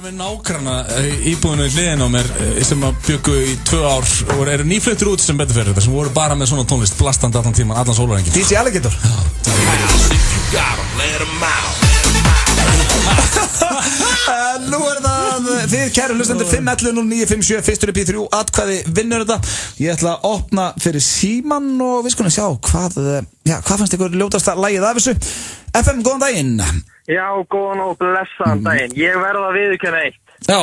með nágranna íbúðinu í hliðin á mér sem að byggu í 2 ár og eru nýfluttir út sem betur fyrir þetta sem voru bara með svona tónlist blastandi allan tíman, allan sólarhringinn.
DJ Alligator. Nú það þið kæru hlustendur 511-0957 fyrstur upp í 3 atkvæði vinnur þetta. Ég ætla að opna fyrir síman og við skulum sjá hvað fannst ykkur ljótasta lagið af þessu. FM, góðan daginn.
Já, góðan og blessaðan daginn. Ég verð að viðurkenna eitt.
Já.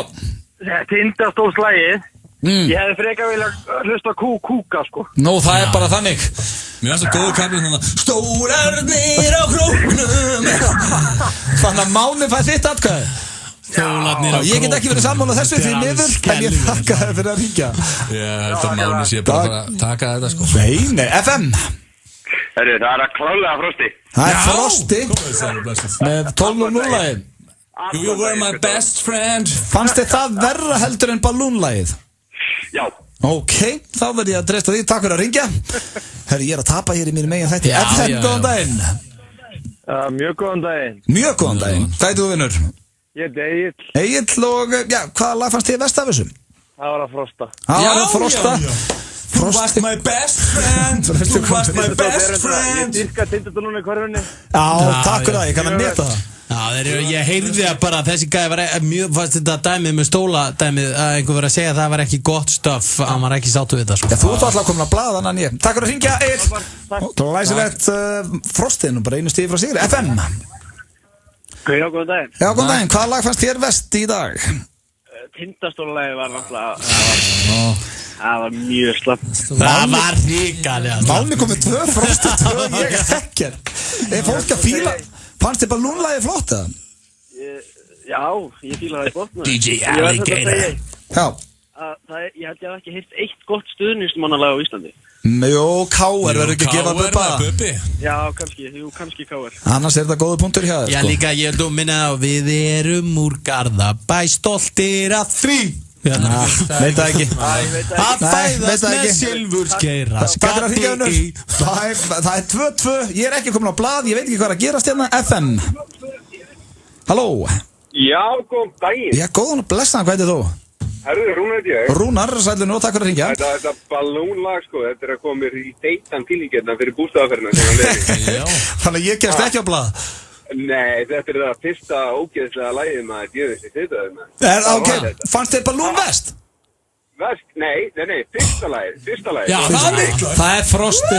Tindastólslagið. Ég hefði frekar viljað hlusta kúka, sko.
Nú, það er bara þannig.
Mér finnst það góðu kaflinn þannig að Stórarnir á króknum.
Þannig að Máni fæði þitt atkvæði.
Stólarnir á króknum.
Ég get ekki verið sammála þessu því miður, en ég þakka þér fyrir að hringja.
Þetta Máni sé bara að taka þetta, sko.
Nei, FM.
Herru, það er að klálega Frosti.
Það er Frosti. Með 12:0-lagið.
You were my best friend.
Fannst þið það verra heldur en Balloon-lagið?
Já.
Ok, þá verð ég að dreista því. Takk fyrir að ringja. Herri, ég er að tapa hér í mínu megin þætti. FM, góðan daginn.
Mjög góðan daginn.
Mjög góðan daginn. Hvað er þú vinnur?
Ég er Egill.
Egill og, hvaða lag fannst þið verst af þessum?
Það var að Frosta.
Það var að Frosta.
You was my best friend. You was my best friend.
Ég dyrka Tindastólunum í hverjunni.
Já, takk fyrir það, ég kann að meta það.
Já, ég heyrði að bara þessi gæði var mjög fast þetta dæmið með stóladæmið að einhver verið að segja að það var ekki gott stöf, hann var ekki sáttu við það, sko.
Já, þú ert alltaf komin að blaða hann ég. Takk fyrir að hringja, Egill. Glæsilegt Frostinn og bara einu stíð frá Sigri. FM.
Já, góðan daginn.
Já, góðan daginn. Hvaða lag fannst þér vest í dag?
Tindastólulagið var náttúrulega það var mjög slapp.
Það var ríkalega slapp.
Máni komið 2, Frosti 2, ég ekkert. Er fólk að fíla? Fannst þið Balloon-lagið flott, eða?
Já, ég fíla það í botna.
DJ Alligator. Já.
Ég held ég hef ekki heyrt eitt gott stuðningsmannalag á Íslandi.
Jó, K.R. verður ekki að gefa Bubba.
Já, kannski K.R.
Annars er þetta góða punktur hjá þér,
sko. Já, líka, ég held að minna á við erum úr Garðabæ stoltir að því.
Veit það ekki.
Að fæðast með silfurskeira.
Það er 2-2. Ég er ekki komin á blað, ég veit ekki hvað er að gerast hérna. FM. Halló.
Já, góðan daginn.
Já, góðan og blessaðan, hvað heitir þú?
Herru, Rúnar heiti ég.
Rúnar, sælu nú, takk fyrir að hringja.
Þetta Balloon-lag, sko, þetta er að koma mér í deitan tilíkjörna fyrir bústaðaferðina.
Þannig að ég kemst ekki á blað.
Nei, þetta er það fyrsta ógeðslega lagið maður djöfis í fyrstaðið maður.
Ok, fannst þið Balloon vest?
Vest? Nei, fyrsta lagið.
Já, það er Frosti.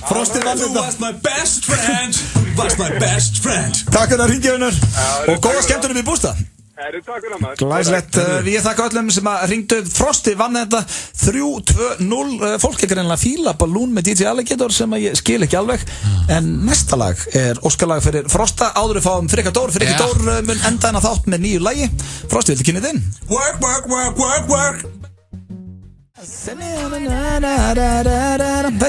Frosti var þetta.
You was my best friend. You was my best friend.
Takk fyrir að ringja unnur. Og góða skemmtunum í bústað.
Takk fyrir maður.
Glæsilegt, ég þakka öllum sem að ringdu. Frosti vann þetta 3-2-0. Fólk er greinlega fíla Balloon með DJ Alligator sem að ég skil ekki alveg. En næsta lag er óskalag fyrir Frosta. Áður við fáum Frikka Dór. Frikki Dór mun enda hennar þátt með nýju lagi. Frosti, viltu kynna þið inn?
Work, work, work, work, work.
Þetta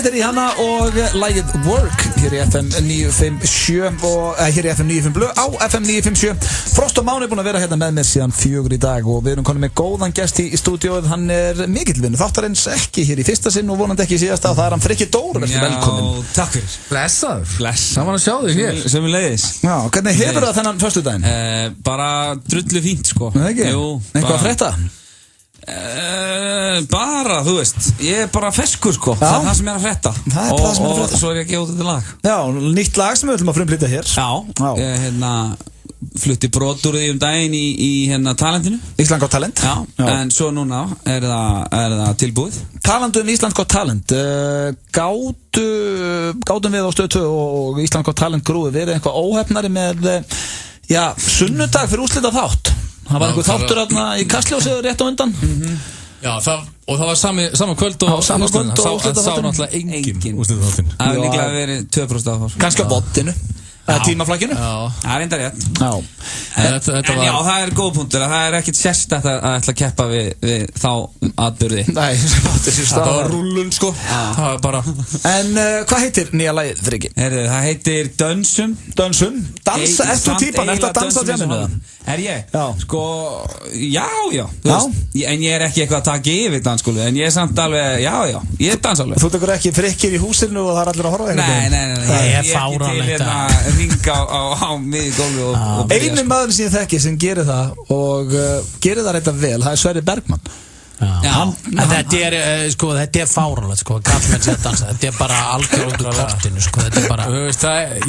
er í hana og lagið Work hér í FM 957 og hér í FM 95 blöð á FM 957. Frost og Máni er búin að vera hérna með mér síðan 4 í dag og við erum konum með góðan gest í stúdíóið. Hann er mikill vinur þáttarins, ekki hér í fyrsta sinn og vonandi ekki í síðasta og það er hann Frikki Dór. Verður velkominn.
Já, takk fyrir.
Blessaður.
Saman að sjá þig hér.
Sem við leiðis.
Já, hvernig hefur það þennan föstudaginn?
Bara drullu fínt, sko.
Nei, ekki?
Jú.
Eitthvað að frétta?
Bara, þú veist, ég er bara feskur, sko. Það er það sem er að frétta.
Það er það sem er að frétta.
Og svo er ég að gefa þetta lag.
Já, nýtt lag sem við ætlum að frumflytja hér.
Já. Ég, flutti brot úr því daginn í Talentinu.
Ísland Got Talent.
Já, en svo núna er það tilbúið.
Talandi Ísland Got Talent, gátum við á Stöð 2 og Ísland Got Talent grúi verið eitthvað óhefnari með, sunnudag fyrir úrslita þátt. Það var einhver þáttur þarna í Kastljósið rétt á undan.
Já, og það var sama kvöld og
sama kvöld og
úrslita þáttin. Það sá náttúrulega engin úrslita þáttin.
Það hefur líklega verið 2% af það.
Kannski á vottinu. Tímaflækinu.
Það er enda rétt.
Já.
En já, það er góð punktur að það er ekkert sérstætt að ætla að keppa við þá atburði.
Nei,
það var rúllun, sko. Það var bara.
En hvað heitir nýja lagið, Frikki?
Það heitir Dönsum.
Dansa, ert þú típan? Ert það að dansa á djaminu?
Er ég? Já. Sko, já, þú veist, en ég er ekki eitthvað að taka yfir dansskólu, en ég er samt alveg, já, ég dans alveg.
Þú tekur ekki frikkir í húsinu og það er allir að horfa eitthvað?
Nei, ég er ekki til að ringa á miðgólfi og
Einu maður sem ég þekki sem gerir það og gerir það reynda vel, það er Sverrir Bergmann.
Þetta er fáránlegt sko, kallmenn sem dansa, þetta er bara algjör út úr kortinu sko, þetta er bara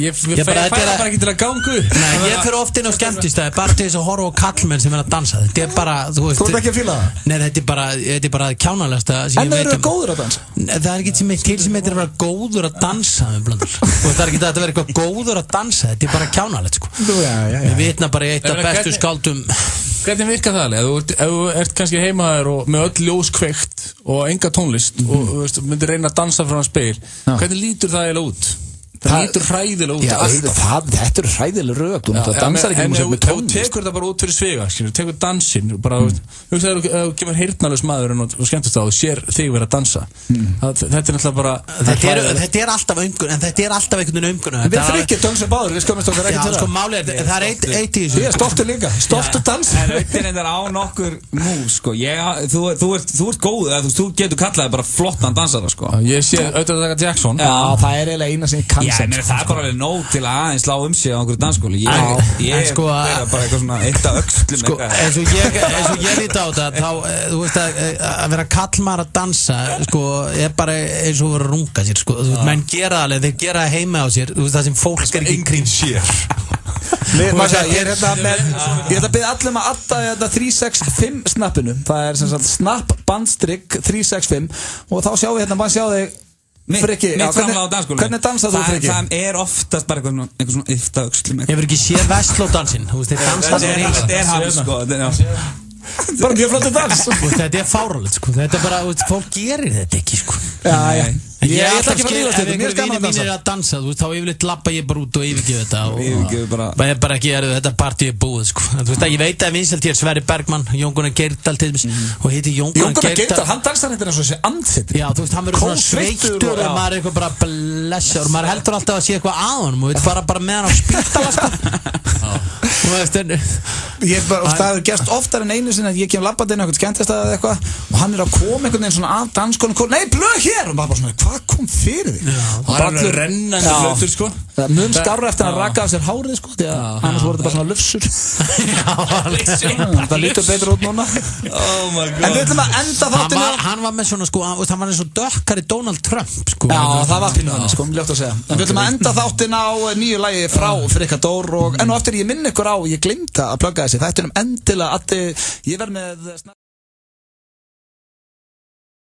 ég færa bara ekki til að ganga upp.
Nei, ég fyrir oft inn á skemmtistæði bara til þess að horfa á kallmenn sem er að dansa, þetta er bara, þú veist.
Þú ert ekki að fíla það?
Nei, þetta er bara kjánalegasta sem ég veit.
En eru góður að dansa?
Það er ekki til sem heitir að vera góður að dansa með Blöndal. Og það er ekki að vera eitthvað góður að dansa, þetta er bara kjánalegt sko. Við vitna bara í eitt af bestu skáldum.
Hvernig virkar það alveg? Ef þú ert kannski heimaður og með öll ljós kveikt og enga tónlist og myndir reyna að dansa frá spegil, hvernig lítur það eiginlega út? Það lítur hræðilega út.
Já, þetta eru hræðilega rögt og það dansar ekki með tónlist.
Ef þú tekur þetta bara út fyrir svega, tekur dansinn bara, ef þú kemur heyrnarlaus maður og skemmtist á og sér þig vera að dansa, þetta er náttúrulega bara
þetta er alltaf umgun, en þetta er alltaf einhvern veginn umgun.
Við frikkir dansum báður, við skömmist okkar ekki til það.
Sko málið er, það er eitt í þessu.
Ég er stoltur líka, stoltur dans.
En auðvitað er þetta á nokkur mús, sko. Þú ert góð, þú getur kallaði bara flottan dansara, sko.
Ég sé auðvitað að taka Jackson.
Já, það er eiginlega eina sem ég kann.
Já, það er bara alveg nóg til að aðeins slá sig á einhverju dansskóli. Ég er bara eitthvað svona eitt af öxlum.
Sko, eins og ég líti á þetta, þá, þú veist að vera kallmaður að dansa, sko, er bara eins og vera að runga sér, sko. Þú veist, menn gera það alveg, þeir gera það heima á sér, þú veist, það sem fólk er ekki kring sér.
Ég ætla að byrja allir að adda 365 snappinu. Það er sem sagt snapp bandstrygg 365 og þá sjáum við hérna, maður sjá þig Frikki, hvernig dansað þú Frikki?
Það er oftast bara eitthvað svona yfta öxlum.
Ég verð ekki séð Vestló-dansinn, þú veist,
þetta er hann sko.
Bara mjög flottur dans.
Þetta er fáránlegt sko, þetta er bara, fólk gerir þetta ekki sko.
Já. Ég ætla ekki að
ef einhverju vinir mínir er að dansa, þú veist, þá yfirleitt lappa ég bara út og yfirgefa þetta og ég bara ekki þetta partí er búið sko. Þú veist, ég veit að vinsælt hér Sverrir Bergmann, Jón Gunnar Geirdal til dæmis og heitir Jón Gunnar Geirdal.
Hann dansar þetta eins og þessi andþitt.
Já, þú veist, hann verður svona sveittur og maður er eitthvað bara blessar og maður heldur alltaf að sé eitthvað að honum og við fara bara með hann á spítala sko.
Það hefur gerst oftar en einu sinni að ég kem labbandi inn á eitthvað skemmtistæði eða eitthvað og hann er að koma einhvern veginn svona að dansskólanum, nei, blöð hér og maður bara svona, hvað kom fyrir því?
Það er alveg rennandi flötur sko.
Það mun skárra eftir að raka af sér hárið sko, því að annars voru þetta bara svona lufsur. Það lítur betur út núna. En við ætlum að enda þáttinu.
Hann var með svona sko, hann var eins og dökkari Donald Trump sko.
Já, það var pínu hann sko, ljótt að segja. En við ætlum að enda þáttinu á nýju lagi frá Frikka Dór og enn og eftir ég minn ykkur á, ég gleymta að plugga þessi þættinum endilega að ég verð með